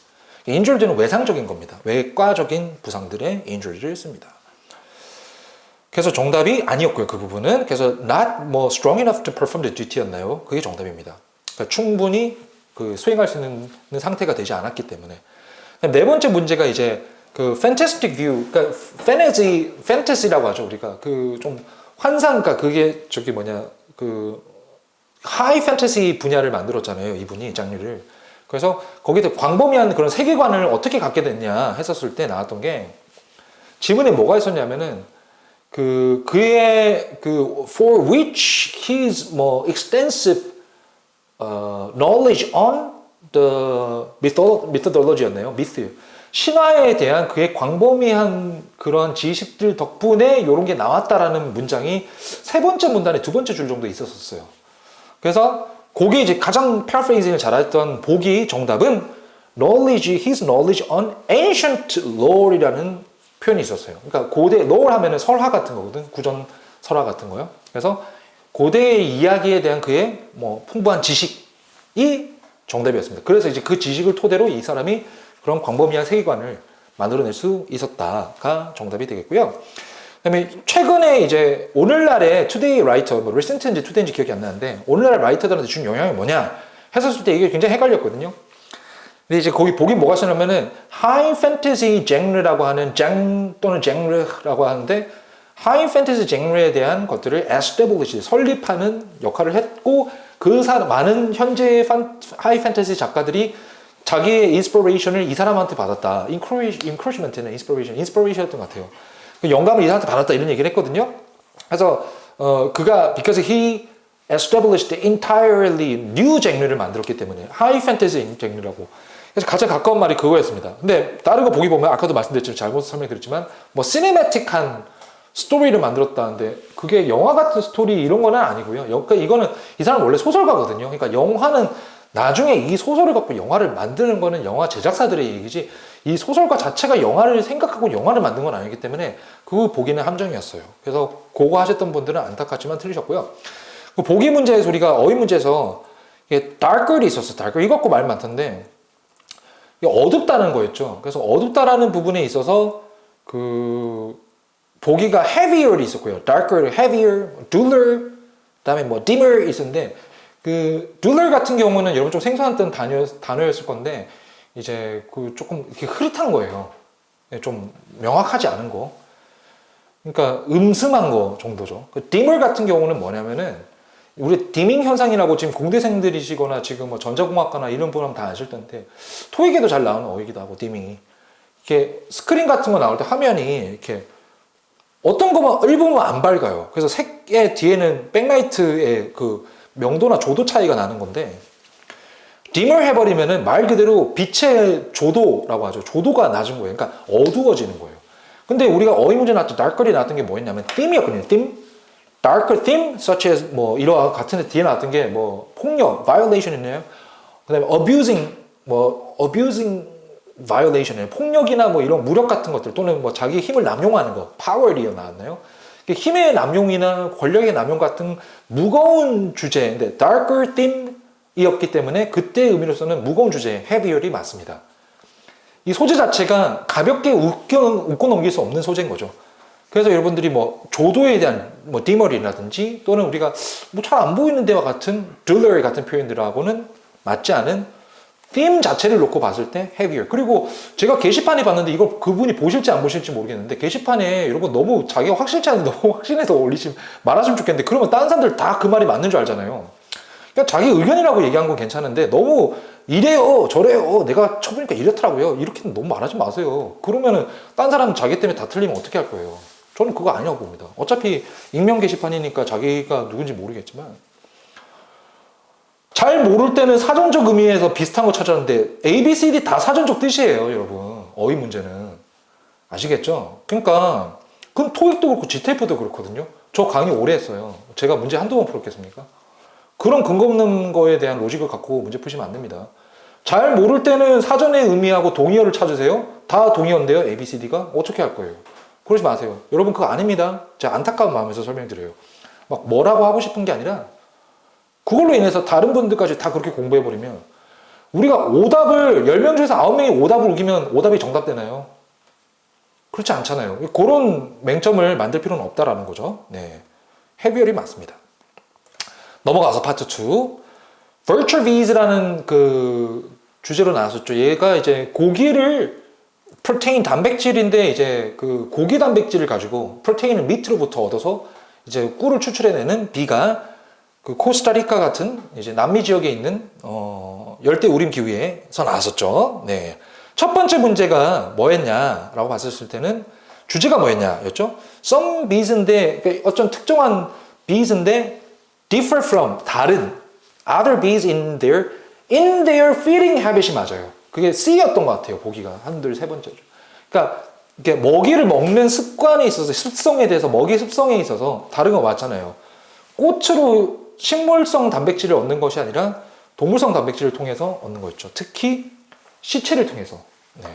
[SPEAKER 2] injured는 외상적인 겁니다. 외과적인 부상들의 injured를 씁니다. 그래서 정답이 아니었고요, 그 부분은. 그래서 not 뭐 strong enough to perform the duty였나요? 그게 정답입니다. 그러니까 충분히 그 수행할 수 있는 상태가 되지 않았기 때문에. 네 번째 문제가 이제 그 fantastic view, 그러니까 fantasy라고 하죠, 우리가. 그 좀 환상, 그러니까 그게 저기 뭐냐, 그 하이 판타지 분야를 만들었잖아요, 이분이 장르를. 그래서 거기에 광범위한 그런 세계관을 어떻게 갖게 됐냐 했었을 때 나왔던 게 지문에 뭐가 있었냐면은 그의 for which his 뭐 extensive knowledge on the methodology였네요. myth. 신화에 대한 그의 광범위한 그런 지식들 덕분에 이런 게 나왔다라는 문장이 세 번째 문단의 두 번째 줄 정도 있었어요. 그래서 그게 이제 가장 paraphrasing을 잘했던 보기 정답은 his knowledge on ancient lore이라는 표현이 있었어요. 그러니까 고대 lore 하면은 설화 같은 거거든, 구전 설화 같은 거요. 그래서 고대의 이야기에 대한 그의 뭐 풍부한 지식이 정답이었습니다. 그래서 이제 그 지식을 토대로 이 사람이 그런 광범위한 세계관을 만들어낼 수 있었다가 정답이 되겠고요. 그다음에 최근에 이제 오늘날의 투데이 라이터, 뭐 리센트인지 투데이인지 기억이 안 나는데 오늘날 라이터들한테 준 영향이 뭐냐 했었을 때 이게 굉장히 헷갈렸거든요. 근데 이제 거기 보기 뭐가 쓰냐면은 하이 판타지 장르라고 하는 또는 장르라고 하는데 하이 판타지 장르에 대한 것들을 establish, 설립하는 역할을 했고 많은 현재의 하이 판타지 작가들이 자기의 인스피레이션을 이 사람한테 받았다. 인크로치먼트는 인스피레이션이었던 것 같아요. 영감을 이 사람한테 받았다 이런 얘기를 했거든요. 그래서 그가 because he established entirely new 장르를 만들었기 때문에 하이 판타지 장르라고. 그래서 가장 가까운 말이 그거였습니다. 근데 다른 거 보기 보면 아까도 말씀드렸지만 잘못 설명드렸지만 뭐 시네매틱한 스토리를 만들었다는데 그게 영화 같은 스토리 이런 거는 아니고요. 그러니까 이거는 이 사람 원래 소설가거든요. 그러니까 영화는 나중에 이 소설을 갖고 영화를 만드는 거는 영화 제작사들의 얘기지 이 소설가 자체가 영화를 생각하고 영화를 만든 건 아니기 때문에 그 보기는 함정이었어요. 그래서 그거 하셨던 분들은 안타깝지만 틀리셨고요. 그 보기 문제의 소리가 어휘 문제에서 이게 darker이 있었어요. darker. 이거 갖고 말 많던데 이게 어둡다는 거였죠. 그래서 어둡다라는 부분에 있어서 그 보기가 heavier이 있었고요. darker, heavier, duller, 그다음에 뭐 dimmer 있었는데 그 duller 같은 경우는 여러분 좀 생소한 단어였을 건데 이제 그 조금 이렇게 흐릿한 거예요. 좀 명확하지 않은 거. 그러니까 음슴한 거 정도죠. 그 dimmer 같은 경우는 뭐냐면은 우리 디밍 현상이라고 지금 공대생들이시거나 지금 뭐 전자공학과나 이런 분은 다 아실 텐데 토익에도 잘 나오는 어휘기도 하고 디밍이 이렇게 스크린 같은 거 나올 때 화면이 이렇게 어떤 거만 일부분 안 밝아요. 그래서 색의 뒤에는 백라이트의 그 명도나 조도 차이가 나는 건데 dimmer 해버리면은 말 그대로 빛의 조도라고 하죠. 조도가 낮은 거예요. 그러니까 어두워지는 거예요. 근데 우리가 어휘 문제 나왔던 darker이 나왔던 게 뭐였냐면 theme이었거든요. theme, darker theme, such as 뭐 이러한 같은데 뒤에 나왔던 게 뭐 폭력, violation이네요. 그다음에 abusing violation이에요. 폭력이나 뭐 이런 무력 같은 것들 또는 뭐 자기 힘을 남용하는 거, power이 나왔나요? 힘의 남용이나 권력의 남용 같은 무거운 주제인데 darker theme이었기 때문에 그때 의미로서는 무거운 주제, heavier이 맞습니다. 이 소재 자체가 가볍게 웃고 넘길 수 없는 소재인 거죠. 그래서 여러분들이 뭐 조도에 대한 뭐 dimmer이라든지 또는 우리가 뭐 잘 안 보이는 데와 같은 duller 같은 표현들하고는 맞지 않은 theme 자체를 놓고 봤을 때 heavier. 그리고 제가 게시판에 봤는데 이걸 그분이 보실지 안 보실지 모르겠는데 게시판에 여러분 너무 자기가 확실치 않은데 너무 확신해서 말하시면 좋겠는데 그러면 다른 사람들 다 그 말이 맞는 줄 알잖아요. 그러니까 자기 의견이라고 얘기한 건 괜찮은데 너무 이래요 저래요 내가 쳐보니까 이렇더라고요 이렇게는 너무 말하지 마세요. 그러면은 딴 사람 자기 때문에 다 틀리면 어떻게 할 거예요. 저는 그거 아니라고 봅니다. 어차피 익명 게시판이니까 자기가 누군지 모르겠지만 잘 모를 때는 사전적 의미에서 비슷한 거 찾았는데 A, B, C, D 다 사전적 뜻이에요 여러분. 어휘 문제는 아시겠죠? 그러니까 그럼 토익도 그렇고 GTF도 그렇거든요. 저 강의 오래 했어요. 제가 문제 한두 번 풀었겠습니까? 그런 근거 없는 거에 대한 로직을 갖고 문제 푸시면 안 됩니다. 잘 모를 때는 사전의 의미하고 동의어를 찾으세요. 다 동의어인데요. A, B, C, D가 어떻게 할 거예요? 그러지 마세요. 여러분 그거 아닙니다. 제가 안타까운 마음에서 설명드려요. 막 뭐라고 하고 싶은 게 아니라 그걸로 인해서 다른 분들까지 다 그렇게 공부해버리면 우리가 오답을 10명 중에서 9명이 오답을 우기면 오답이 정답되나요? 그렇지 않잖아요. 그런 맹점을 만들 필요는 없다라는 거죠. 네, 헤비얼이 맞습니다. 넘어가서 파트 2 Virtual Vs라는 그 주제로 나왔었죠. 얘가 이제 고기를 프로테인 단백질인데 이제 그 고기 단백질을 가지고 프로테인을 밑으로부터 얻어서 이제 꿀을 추출해내는 비가 그 코스타리카 같은 이제 남미 지역에 있는 열대 우림 기후에서 나왔었죠. 네. 첫 번째 문제가 뭐였냐라고 봤을 때는 주제가 뭐였냐였죠. Some bees인데 그러니까 어떤 특정한 bees인데 differ from 다른 other bees in their feeding habit이 맞아요. 그게 C였던 것 같아요. 보기가 한둘 세 번째죠. 그러니까 이게 먹이를 먹는 습관에 있어서 습성에 대해서 먹이 습성에 있어서 다른 거 맞잖아요. 꽃으로 식물성 단백질을 얻는 것이 아니라 동물성 단백질을 통해서 얻는 거였죠. 특히 시체를 통해서. 네.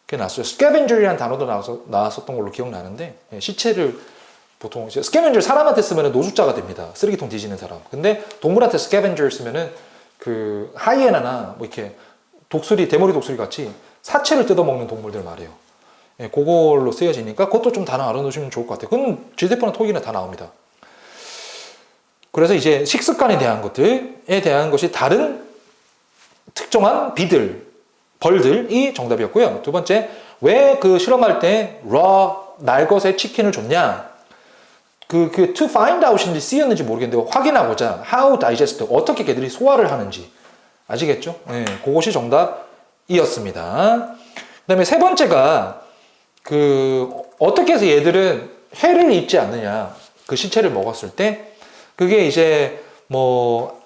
[SPEAKER 2] 그게 나왔어요. scavenger이라는 단어도 나왔었던 걸로 기억나는데 시체를 보통 scavenger 사람한테 쓰면 노숙자가 됩니다. 쓰레기통 뒤지는 사람. 근데 동물한테 scavenger 쓰면은 그 하이에나나 뭐 이렇게 독수리 대머리 독수리 같이 사체를 뜯어먹는 동물들 말이에요. 예, 그걸로 쓰여지니까 그것도 좀 단어 알아놓으시면 좋을 것 같아요. 그건 GTF나 토익이나 다 나옵니다. 그래서 이제 식습관에 대한 것들에 대한 것이 다른 특정한 비들, 벌들이 정답이었고요. 두 번째, 왜 그 실험할 때 raw 날것의 치킨을 줬냐? to find out인지 C였는지 모르겠는데 확인하고자 how digest 어떻게 걔들이 소화를 하는지 아시겠죠? 네, 그것이 정답이었습니다. 그다음에 세 번째가 어떻게 해서 얘들은 해를 입지 않느냐? 그 시체를 먹었을 때 그게 이제 뭐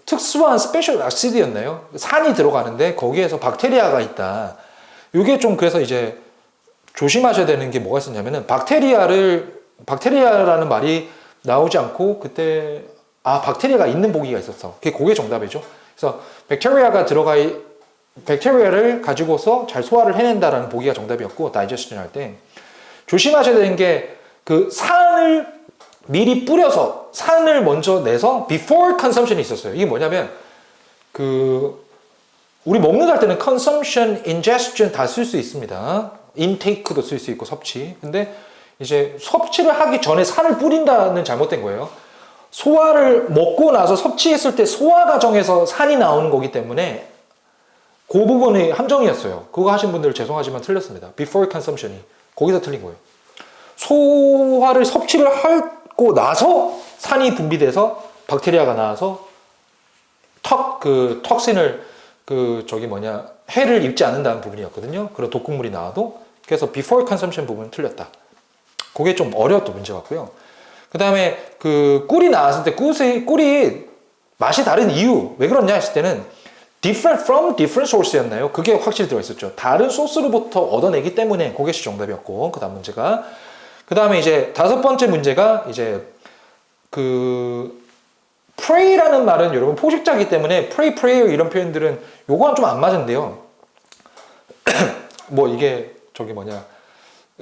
[SPEAKER 2] 특수한 스페셜 아시드였나요? 산이 들어가는데 거기에서 박테리아가 있다. 이게 좀 그래서 이제 조심하셔야 되는 게 뭐가 있었냐면은 박테리아라는 말이 나오지 않고 그때 박테리아가 있는 보기가 있었어. 그게 정답이죠. 그래서 백테리아를 가지고서 잘 소화를 해낸다라는 보기가 정답이었고 다이제스션 할 때 조심하셔야 되는 게 그 산을 미리 뿌려서 산을 먼저 내서 before consumption이 있었어요. 이게 뭐냐면 우리 먹는 할 때는 consumption, ingestion 다 쓸 수 있습니다. intake도 쓸 수 있고 섭취. 근데 이제 섭취를 하기 전에 산을 뿌린다는 잘못된 거예요. 소화를 먹고 나서 섭취했을 때 소화 과정에서 산이 나오는 거기 때문에 그 부분이 함정이었어요. 그거 하신 분들 죄송하지만 틀렸습니다. before consumption이 거기서 틀린 거예요. 소화를 섭취를 하고 나서 산이 분비돼서 박테리아가 나와서 턱신을 해를 입지 않는다는 부분이었거든요. 그런 독극물이 나와도. 그래서 before consumption 부분은 틀렸다. 그게 좀 어려웠던 문제 같고요. 그 다음에 꿀이 나왔을 때 꿀이 맛이 다른 이유 왜 그렇냐 했을 때는 different from different source였나요? 그게 확실히 들어있었죠. 다른 소스로부터 얻어내기 때문에 그게 정답이었고 그 다음 문제가 그 다음에 이제 5번째 문제가 이제 pray라는 말은 여러분 포식자이기 때문에 pray, prayer 이런 표현들은 요거는 좀 안 맞은데요. 뭐 이게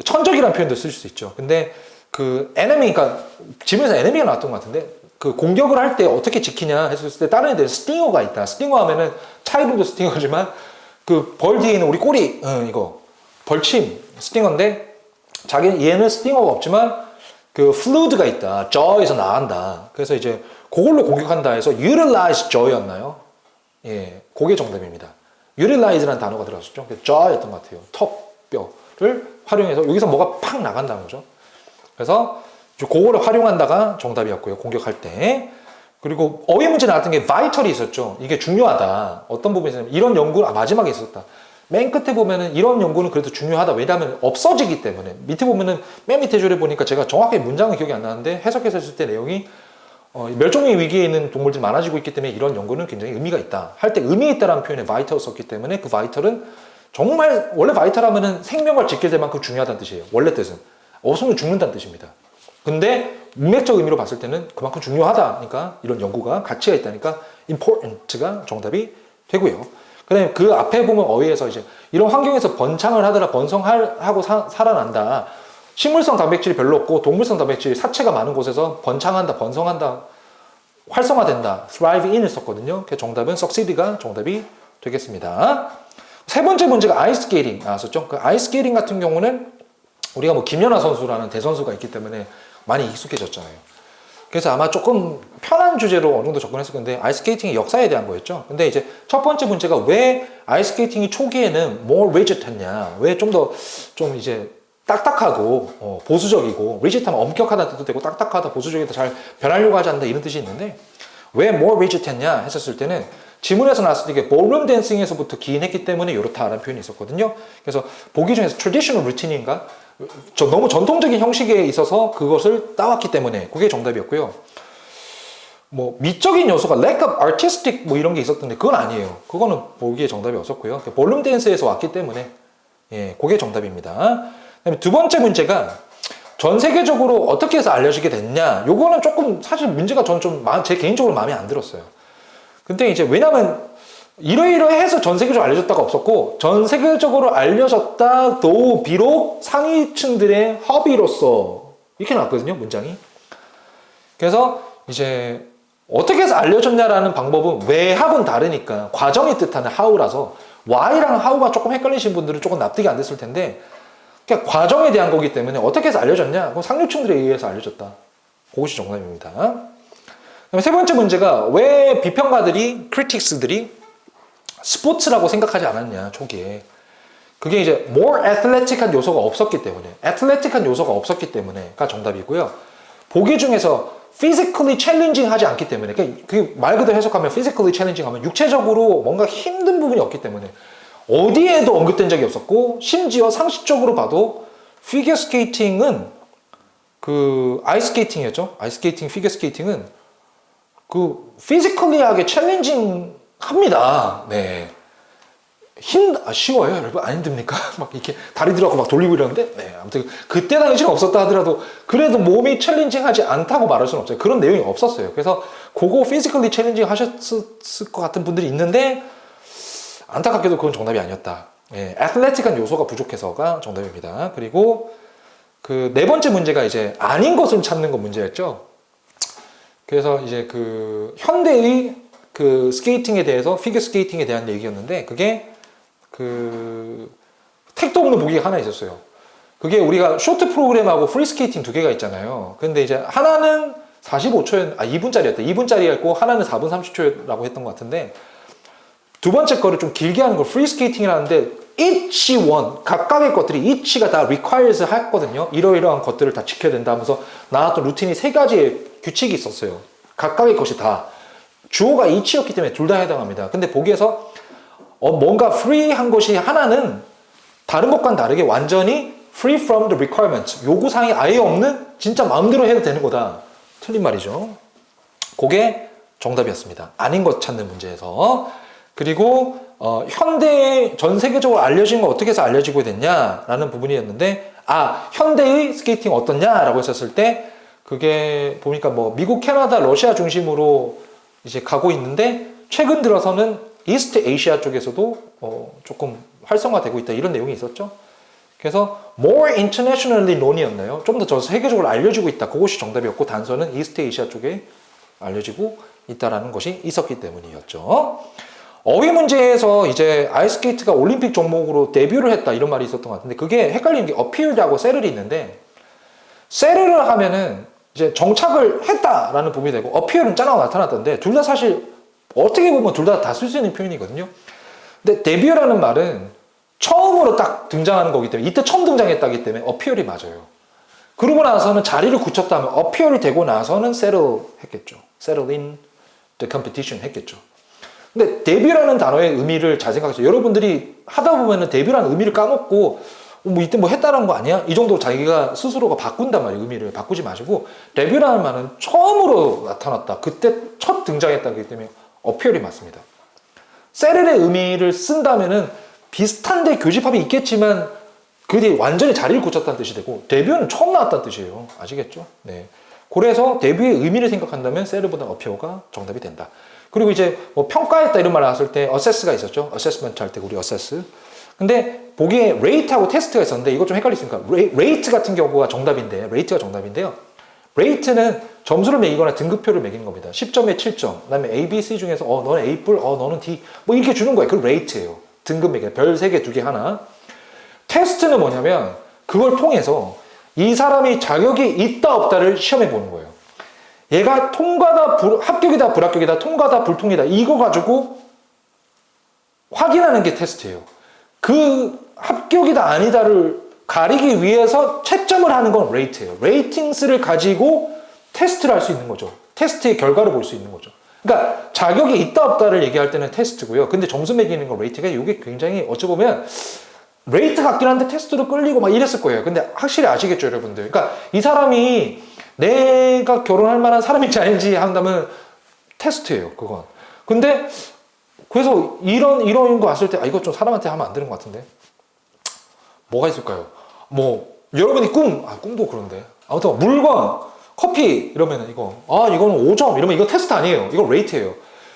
[SPEAKER 2] 천적이라는 표현도 쓸 수 있죠. 근데 enemy, 그러니까 지문에서 enemy가 나왔던 것 같은데 공격을 할 때 어떻게 지키냐 했을 때 다른 애들은 스팅어가 있다. 스팅어 하면은 차이름도 스팅어지만 벌 뒤에 있는 우리 꼬리 이거 벌침 스팅어인데 얘는 스팅어가 없지만 fluid가 있다. jaw에서 나간다. 그래서 이제 그걸로 공격한다 해서 utilize jaw였나요? 예, 그게 정답입니다. utilize라는 단어가 들어갔었죠. jaw였던 것 같아요. 턱뼈를 활용해서 여기서 뭐가 팍 나간다는 거죠. 그래서 그거를 활용한다가 정답이었고요. 공격할 때. 그리고 어휘 문제 나왔던 게 vital이 있었죠. 이게 중요하다. 어떤 부분이 있냐면 이런 연구는 마지막에 있었다. 맨 끝에 보면은 이런 연구는 그래도 중요하다. 왜냐하면 없어지기 때문에. 밑에 보면은 맨 밑에 줄에 보니까 제가 정확하게 문장은 기억이 안 나는데 해석해서 했을 때 내용이 멸종의 위기에 있는 동물들이 많아지고 있기 때문에 이런 연구는 굉장히 의미가 있다. 할 때 의미 있다라는 표현에 vital 썼기 때문에 그 vital은 정말 원래 vital 하면은 생명을 지킬 때만큼 중요하다는 뜻이에요. 원래 뜻은. 없으면 죽는다는 뜻입니다. 근데 문맥적 의미로 봤을 때는 그만큼 중요하다. 그러니까 이런 연구가 가치가 있다니까 important가 정답이 되고요. 그 다음에 그 앞에 보면 어휘에서 이제 이런 환경에서 번창을 하더라 번성하고 살아난다. 식물성 단백질이 별로 없고 동물성 단백질 사체가 많은 곳에서 번창한다, 번성한다, 활성화된다. thrive in을 썼거든요. 그 정답은 succeed가 정답이 되겠습니다. 세 번째 문제가 아이스케이팅 나왔었죠. 그 아이스케이팅 같은 경우는 우리가 뭐 김연아 선수라는 대선수가 있기 때문에 많이 익숙해졌잖아요. 그래서 아마 조금 편한 주제로 어느 정도 접근했을 건데 아이스케이팅의 역사에 대한 거였죠. 근데 이제 첫 번째 문제가 왜 아이스케이팅이 초기에는 more rigid 했냐, 왜 좀 더 좀 이제 딱딱하고 보수적이고 rigid하면 엄격하다는 뜻도 되고 딱딱하다, 보수적이다, 잘 변하려고 하지 않는다 이런 뜻이 있는데 왜 more rigid 했냐 했었을 때는 지문에서 나왔을 때 이게 ballroom dancing에서부터 기인했기 때문에 이렇다라는 표현이 있었거든요. 그래서 보기 중에서 traditional routine인가 너무 전통적인 형식에 있어서 그것을 따왔기 때문에 그게 정답이었고요. 뭐 미적인 요소가 lack of artistic 뭐 이런 게 있었던데 그건 아니에요. 그거는 보기에 정답이 없었고요. 볼룸 댄스에서 왔기 때문에 예, 그게 정답입니다. 그다음에 두 번째 문제가 전 세계적으로 어떻게 해서 알려지게 됐냐? 요거는 조금 사실 문제가 전 좀 제 개인적으로 마음에 안 들었어요. 근데 이제 왜냐면 이러이러해서 전 세계적으로 알려졌다가 없었고 전 세계적으로 알려졌다도 비록 상위층들의 허비로서 이렇게 나왔거든요. 문장이. 그래서 이제 어떻게 해서 알려졌냐라는 방법은 왜하고는 다르니까 과정이 뜻하는 how라서 why랑 how가 조금 헷갈리신 분들은 조금 납득이 안 됐을 텐데 그러니까 과정에 대한 거기 때문에 어떻게 해서 알려졌냐? 그럼 상류층들에 의해서 알려졌다. 그것이 정답입니다. 그다음에 세 번째 문제가 왜 비평가들이 critics들이 스포츠라고 생각하지 않았냐 초기에. 그게 이제 more athletic한 요소가 없었기 때문에 athletic한 요소가 없었기 때문에가 정답이고요. 보기 중에서 physically challenging 하지 않기 때문에 그 말 그대로 해석하면 physically challenging 하면 육체적으로 뭔가 힘든 부분이 없기 때문에 어디에도 언급된 적이 없었고 심지어 상식적으로 봐도 피겨 스케이팅은 그 아이스케이팅이었죠. 아이스케이팅, 피겨 스케이팅은 그 피지컬리하게 챌린징 합니다. 네. 쉬워요, 여러분? 안 힘듭니까? 막 이렇게 다리 들어가고 막 돌리고 이러는데, 네. 아무튼 그때 당시는 없었다 하더라도 그래도 몸이 챌린징하지 않다고 말할 수는 없어요. 그런 내용이 없었어요. 그래서 그거 피지컬리 챌린징 하셨을 것 같은 분들이 있는데 안타깝게도 그건 정답이 아니었다. 예, 애틀레틱한 요소가 부족해서가 정답입니다. 그리고 그 네 번째 문제가 이제 아닌 것을 찾는 것 문제였죠. 그래서 이제 그 현대의 그 스케이팅에 대해서 피겨 스케이팅에 대한 얘기였는데 그게 그 택도 없는 보기가 하나 있었어요. 그게 우리가 쇼트 프로그램하고 프리 스케이팅 두 개가 있잖아요. 근데 이제 하나는 45초였, 2분짜리였다. 2분짜리였고 하나는 4분 30초라고 했던 것 같은데 두 번째 거를 좀 길게 하는 걸 프리 스케이팅이라는데 each one, 각각의 것들이 each가 다 requires 했거든요. 이러이러한 것들을 다 지켜야 된다 하면서 나왔던 루틴이 세 가지의 규칙이 있었어요. 각각의 것이 다. 주어가 each였기 때문에 둘 다 해당합니다. 근데 보기에서 뭔가 free한 것이 하나는 다른 것과는 다르게 완전히 free from the requirements. 요구사항이 아예 없는 진짜 마음대로 해도 되는 거다. 틀린 말이죠. 그게 정답이었습니다. 아닌 것 찾는 문제에서. 그리고 현대에 전 세계적으로 알려진 건 어떻게 해서 알려지고 됐냐라는 부분이었는데 현대의 스케이팅 어떻냐라고 했었을 때 그게 보니까 뭐 미국, 캐나다, 러시아 중심으로 이제 가고 있는데 최근 들어서는 이스트 아시아 쪽에서도 조금 활성화되고 있다 이런 내용이 있었죠. 그래서 more internationally known이었나요? 좀 더 세계적으로 알려지고 있다. 그것이 정답이었고 단서는 이스트 아시아 쪽에 알려지고 있다라는 것이 있었기 때문이었죠. 어휘 문제에서 이제 아이스케이트가 올림픽 종목으로 데뷔를 했다 이런 말이 있었던 것 같은데 그게 헷갈리는 게 appeared하고 settled 있는데 settled 하면은 이제 정착을 했다라는 부분이 되고 appear은 짠하고 나타났던데 둘 다 사실 어떻게 보면 둘 다 쓸 수 있는 표현이거든요. 근데 데뷔라는 말은 처음으로 딱 등장하는 거기 때문에 이때 처음 등장했다기 때문에 appear이 맞아요. 그러고 나서는 자리를 굳혔다 하면 appear이 되고 나서는 settle 했겠죠. settle in the competition 했겠죠. 근데 데뷔라는 단어의 의미를 잘 생각하세요. 여러분들이 하다 보면은 데뷔라는 의미를 까먹고 뭐 이때 뭐 했다는 거 아니야? 이 정도 자기가 스스로가 바꾼단 말이에요. 의미를 바꾸지 마시고 데뷔라는 말은 처음으로 나타났다. 그때 첫 등장했다기 때문에 어피얼이 맞습니다. 세렐의 의미를 쓴다면은 비슷한데 교집합이 있겠지만 그게 완전히 자리를 굳혔다는 뜻이 되고 데뷔는 처음 나왔다는 뜻이에요. 아시겠죠? 네. 그래서 데뷔의 의미를 생각한다면 세렐보다 어피어가 정답이 된다. 그리고 이제 뭐 평가했다 이런 말 나왔을 때 assess가 있었죠. assessment 할 때 우리 assess. 근데 보기에 rate하고 test가 있었는데 이거 좀 헷갈리니까 rate 같은 경우가 정답인데 rate가 정답인데요. rate는 점수를 매기거나 등급표를 매기는 겁니다. 10점에 7점. 그다음에 A, B, C 중에서 너는 A+, 너는 D 뭐 이렇게 주는 거예요. 그 rate예요. 등급 매기. 별 3개, 2개 하나. 테스트는 뭐냐면 그걸 통해서 이 사람이 자격이 있다 없다를 시험해 보는 거예요. 얘가 합격이다 불합격이다 통과다 불통이다 이거 가지고 확인하는 게 테스트예요. 그 합격이다 아니다를 가리기 위해서 채점을 하는 건 레이트예요. 레이팅스를 가지고 테스트를 할 수 있는 거죠. 테스트의 결과를 볼 수 있는 거죠. 그러니까 자격이 있다 없다를 얘기할 때는 테스트고요. 근데 점수 매기는 건 레이트가 이게 굉장히 어찌 보면 레이트 같긴 한데 테스트로 끌리고 막 이랬을 거예요. 근데 확실히 아시겠죠, 여러분들. 그러니까 이 사람이 내가 결혼할 만한 사람인지 아닌지 한다면 테스트예요, 그건. 근데 그래서 이런 거 왔을 때 이거 좀 사람한테 하면 안 되는 것 같은데 뭐가 있을까요? 뭐 여러분이 꿈도 그런데 아무튼 물건, 커피 이러면 이거는 5점 이러면 이거 테스트 아니에요. 이거 레이트예요.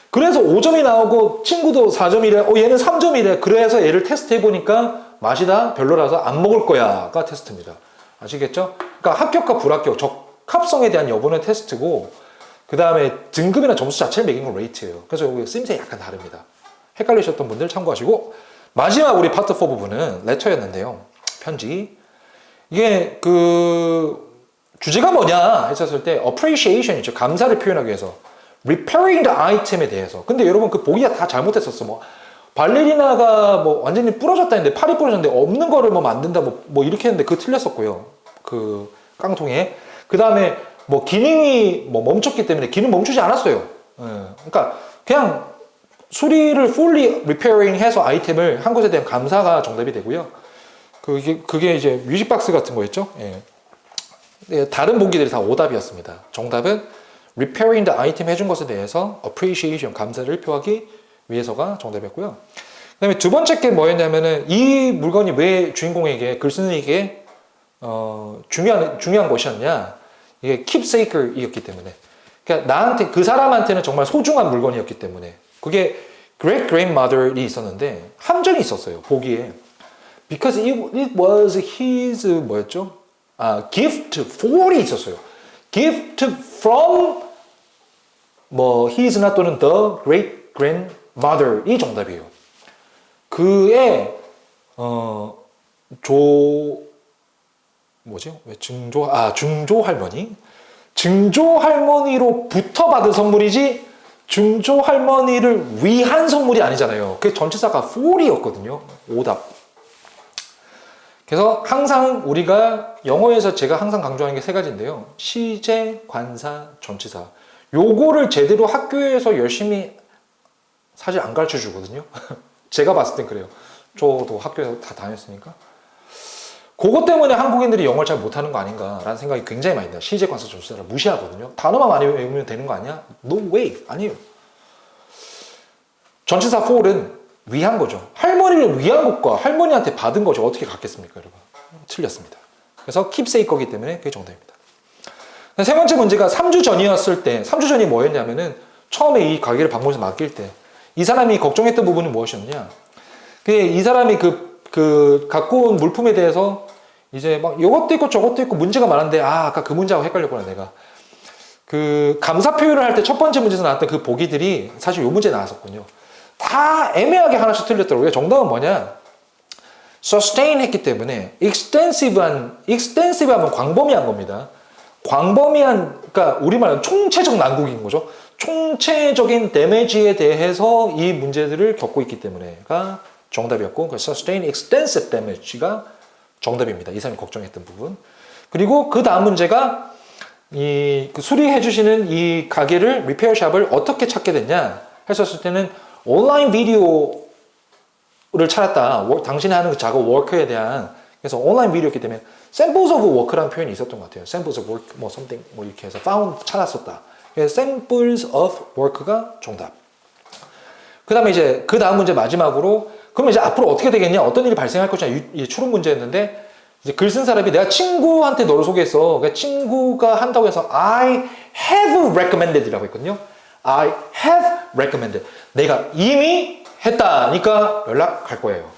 [SPEAKER 2] 그래서 5점이 나오고 친구도 4점이래, 얘는 3점이래. 그래서 얘를 테스트해 보니까 맛이 다 별로라서 안 먹을 거야가 테스트입니다. 아시겠죠? 그러니까 합격과 불합격, 적합성에 대한 여부는 테스트고 그 다음에 등급이나 점수 자체를 매긴 건 레이트예요. 그래서 여기 쓰임새가 약간 다릅니다. 헷갈리셨던 분들 참고하시고 마지막 우리 파트 4 부분은 레터였는데요. 편지. 이게 주제가 뭐냐 했었을 때 appreciation이죠. 감사를 표현하기 위해서 repairing the item에 대해서. 근데 여러분 그 보기가 다 잘못했었어. 뭐 발레리나가 뭐 완전히 부러졌다 했는데 팔이 부러졌는데 없는 거를 뭐 만든다 뭐 이렇게 했는데 그거 틀렸었고요. 그 깡통에. 그 다음에 뭐 기능이 뭐 멈췄기 때문에 기능 멈추지 않았어요. 그러니까 그냥 수리를 fully repairing 해서 아이템을 한 것에 대한 감사가 정답이 되고요. 그게 이제 뮤직박스 같은 거였죠. 예. 다른 보기들이 다 오답이었습니다. 정답은 repairing the item 해준 것에 대해서 appreciation, 감사를 표하기 위해서가 정답이었고요. 그 다음에 두 번째 게 뭐였냐면은 이 물건이 왜 주인공에게, 글 쓰는 이게 중요한 것이었냐. 이게 keepsaker이었기 때문에. 그러니까 나한테, 그 사람한테는 정말 소중한 물건이었기 때문에. 그게 great grandmother이 있었는데 함정이 있었어요. 보기에. Because it was his 뭐였죠? gift for이 있었어요. gift from 뭐 his나 또는 the great grandmother이 정답이에요. 그의 증조 할머니. 증조 할머니로부터 받은 선물이지 증조 할머니를 위한 선물이 아니잖아요. 그 전치사가 for이었거든요. 오답. 그래서 항상 우리가 영어에서 제가 항상 강조하는 게 세 가지인데요. 시제, 관사, 전치사. 요거를 제대로 학교에서 열심히 사실 안 가르쳐 주거든요. 제가 봤을 땐 그래요. 저도 학교에서 다 다녔으니까. 그것 때문에 한국인들이 영어를 잘 못하는 거 아닌가라는 생각이 굉장히 많이 들어요. 시제, 관사, 전치사를 무시하거든요. 단어만 많이 외우면 되는 거 아니야? No way! 아니에요. 전치사 for은 위한 거죠. 할머니를 위한 것과 할머니한테 받은 것이 어떻게 같겠습니까, 여러분? 틀렸습니다. 그래서 keepsake이기 때문에 그게 정답입니다. 세 번째 문제가 3주 전이었을 때, 3주 전이 뭐였냐면은 처음에 이 가게를 방문해서 맡길 때 이 사람이 걱정했던 부분은 무엇이었냐? 이 사람이 갖고 온 물품에 대해서 이제 막 이것도 있고 저것도 있고 문제가 많은데 아까 그 문제하고 헷갈렸구나 내가. 그 감사 표현을 할 때 첫 번째 문제에서 나왔던 그 보기들이 사실 이 문제에 나왔었군요. 다 애매하게 하나씩 틀렸더라고요. 정답은 뭐냐? sustain 했기 때문에 extensive 하면 광범위한 겁니다. 광범위한, 그러니까 우리말은 총체적 난국인 거죠. 총체적인 데미지에 대해서 이 문제들을 겪고 있기 때문에가 정답이었고, 그래서 sustain extensive damage가 정답입니다. 이 사람이 걱정했던 부분. 그리고 그 다음 문제가 수리해 주시는 이 가게를, 리페어샵을 어떻게 찾게 됐냐 했었을 때는 온라인 비디오를 찾았다. 당신이 하는 그 작업 워크에 대한, 그래서 온라인 비디오였기 때문에 samples of work라는 표현이 있었던 것 같아요. samples of work, 뭐 something, 뭐 이렇게 해서 found 찾았었다. 그래서 samples of work가 정답. 그 다음에 이제 그 다음 문제 마지막으로, 그럼 이제 앞으로 어떻게 되겠냐, 어떤 일이 발생할 것이냐, 추론 문제였는데, 이제 글 쓴 사람이 내가 친구한테 너를 소개했어. 그러니까 친구가 한다고 해서 I have recommended이라고 했거든요. I have recommended. 내가 이미 했다니까 연락할 거예요.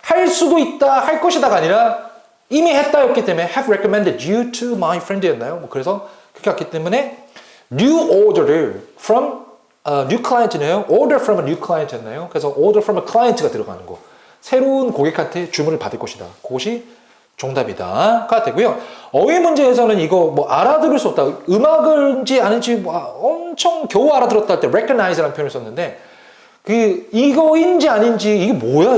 [SPEAKER 2] 할 수도 있다, 할 것이다가 아니라 이미 했다였기 때문에 have recommended you to my friend였나요? 뭐 그래서 그렇게 했기 때문에 new order를 from new client네요. order from a new client였나요? 그래서 order from a client가 들어가는 거. 새로운 고객한테 주문을 받을 것이다. 그것이 정답이다가 되고요. 어휘 문제에서는 이거 뭐 알아들을 수 없다. 음악인지 아닌지 뭐 엄청 겨우 알아들었다 할 때 recognize라는 표현을 썼는데 이거인지 아닌지 이게 뭐야?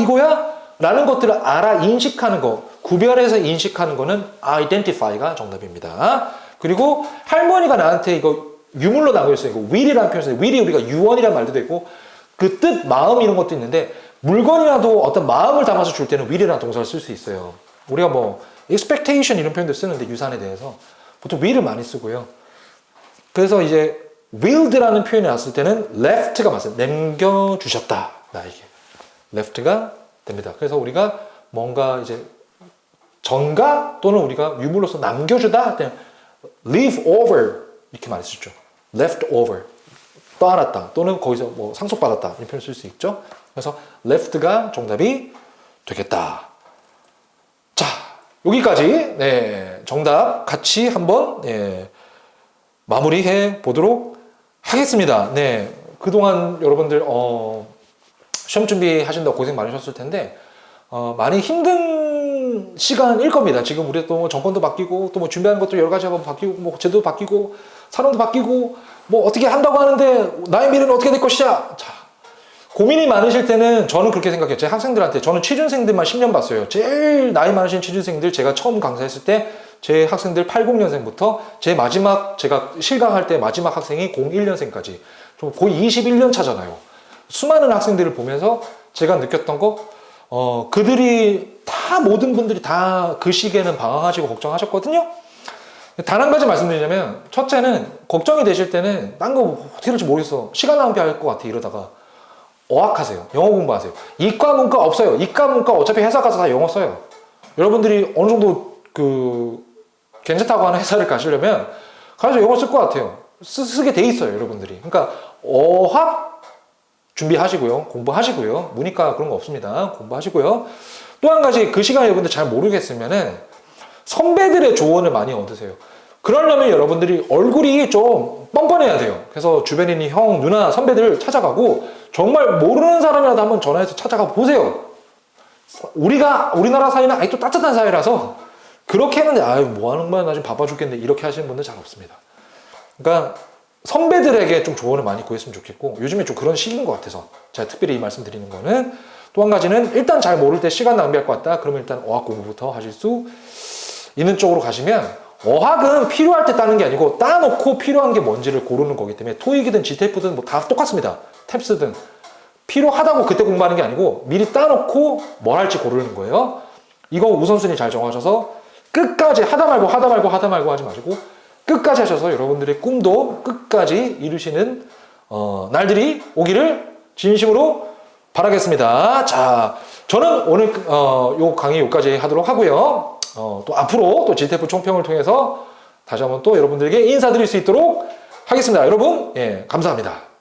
[SPEAKER 2] 이거야? 라는 것들을 인식하는 거, 구별해서 인식하는 거는 identify가 정답입니다. 그리고 할머니가 나한테 이거 유물로 남겨줬어요. 이거 will이라는 표현을 써요. will이 우리가 유언이라는 말도 있고 그 뜻, 마음 이런 것도 있는데 물건이라도 어떤 마음을 담아서 줄 때는 will이라는 동사를 쓸 수 있어요. 우리가 뭐 expectation 이런 표현도 쓰는데 유산에 대해서 보통 will을 많이 쓰고요. 그래서 이제 willed라는 표현이 나왔을 때는 left가 맞아요. 남겨주셨다. 나에게. left가 됩니다. 그래서 우리가 뭔가 이제 전가 또는 우리가 유물로서 남겨주다 할 때는 leave over 이렇게 많이 쓰죠. left over. 떠안았다. 또는 거기서 뭐 상속받았다. 이 표현을 쓸 수 있죠. 그래서 left가 정답이 되겠다. 자, 여기까지 정답 같이 한번 마무리해 보도록 하겠습니다. 그동안 여러분들 시험 준비하신다고 고생 많으셨을 텐데 많이 힘든 시간일 겁니다. 지금 우리 또 정권도 바뀌고 또 뭐 준비하는 것도 여러 가지 바뀌고 뭐 제도도 바뀌고 사람도 바뀌고 뭐 어떻게 한다고 하는데 나의 미래는 어떻게 될 것이야. 자, 고민이 많으실 때는 저는 그렇게 생각해요. 제 학생들한테 저는 취준생들만 10년 봤어요. 제일 나이 많으신 취준생들 제가 처음 강사했을 때 제 학생들 80년생부터 제 마지막 제가 실강할 때 마지막 학생이 01년생까지 좀 거의 21년 차잖아요. 수많은 학생들을 보면서 제가 느꼈던 거 그들이 다 모든 분들이 다 그 시기에는 방황하시고 걱정하셨거든요. 단 한 가지 말씀드리자면, 첫째는 걱정이 되실 때는 딴 거 어떻게 할지 모르겠어, 시간 낭비할 것 같아 이러다가 어학하세요. 영어 공부하세요. 이과 문과 없어요. 이과 문과 어차피 회사 가서 다 영어 써요. 여러분들이 어느 정도 괜찮다고 하는 회사를 가시려면 가서 영어 쓸 것 같아요. 쓰게 돼 있어요, 여러분들이. 그러니까 어학 준비하시고요. 공부하시고요. 문이과 그런 거 없습니다. 공부하시고요. 또 한 가지, 그 시간에 여러분들 잘 모르겠으면은 선배들의 조언을 많이 얻으세요. 그러려면 여러분들이 얼굴이 좀 뻔뻔해야 돼요. 그래서 주변에 있는 형, 누나, 선배들 찾아가고 정말 모르는 사람이라도 한번 전화해서 찾아가 보세요. 우리나라 사회는 아직도 따뜻한 사회라서 그렇게 했는데 아유 뭐 하는 거야 나 지금 바빠 죽겠네 이렇게 하시는 분들 잘 없습니다. 그러니까 선배들에게 좀 조언을 많이 구했으면 좋겠고, 요즘에 좀 그런 시기인 것 같아서 제가 특별히 이 말씀 드리는 거는, 또 한 가지는 일단 잘 모를 때 시간 낭비할 것 같다 그러면 일단 어학 공부부터 하실 수 있는 쪽으로 가시면, 어학은 필요할 때 따는 게 아니고 따놓고 필요한 게 뭔지를 고르는 거기 때문에 토익이든 GTF든 뭐 다 똑같습니다. 탭스든 필요하다고 그때 공부하는 게 아니고 미리 따놓고 뭘 할지 고르는 거예요. 이거 우선순위 잘 정하셔서 끝까지 하다 말고 하지 마시고 끝까지 하셔서 여러분들의 꿈도 끝까지 이루시는 날들이 오기를 진심으로 바라겠습니다. 자, 저는 오늘 요 강의 여기까지 하도록 하고요. 또 앞으로 또 GTF 총평을 통해서 다시 한번 또 여러분들에게 인사드릴 수 있도록 하겠습니다. 여러분, 예, 감사합니다.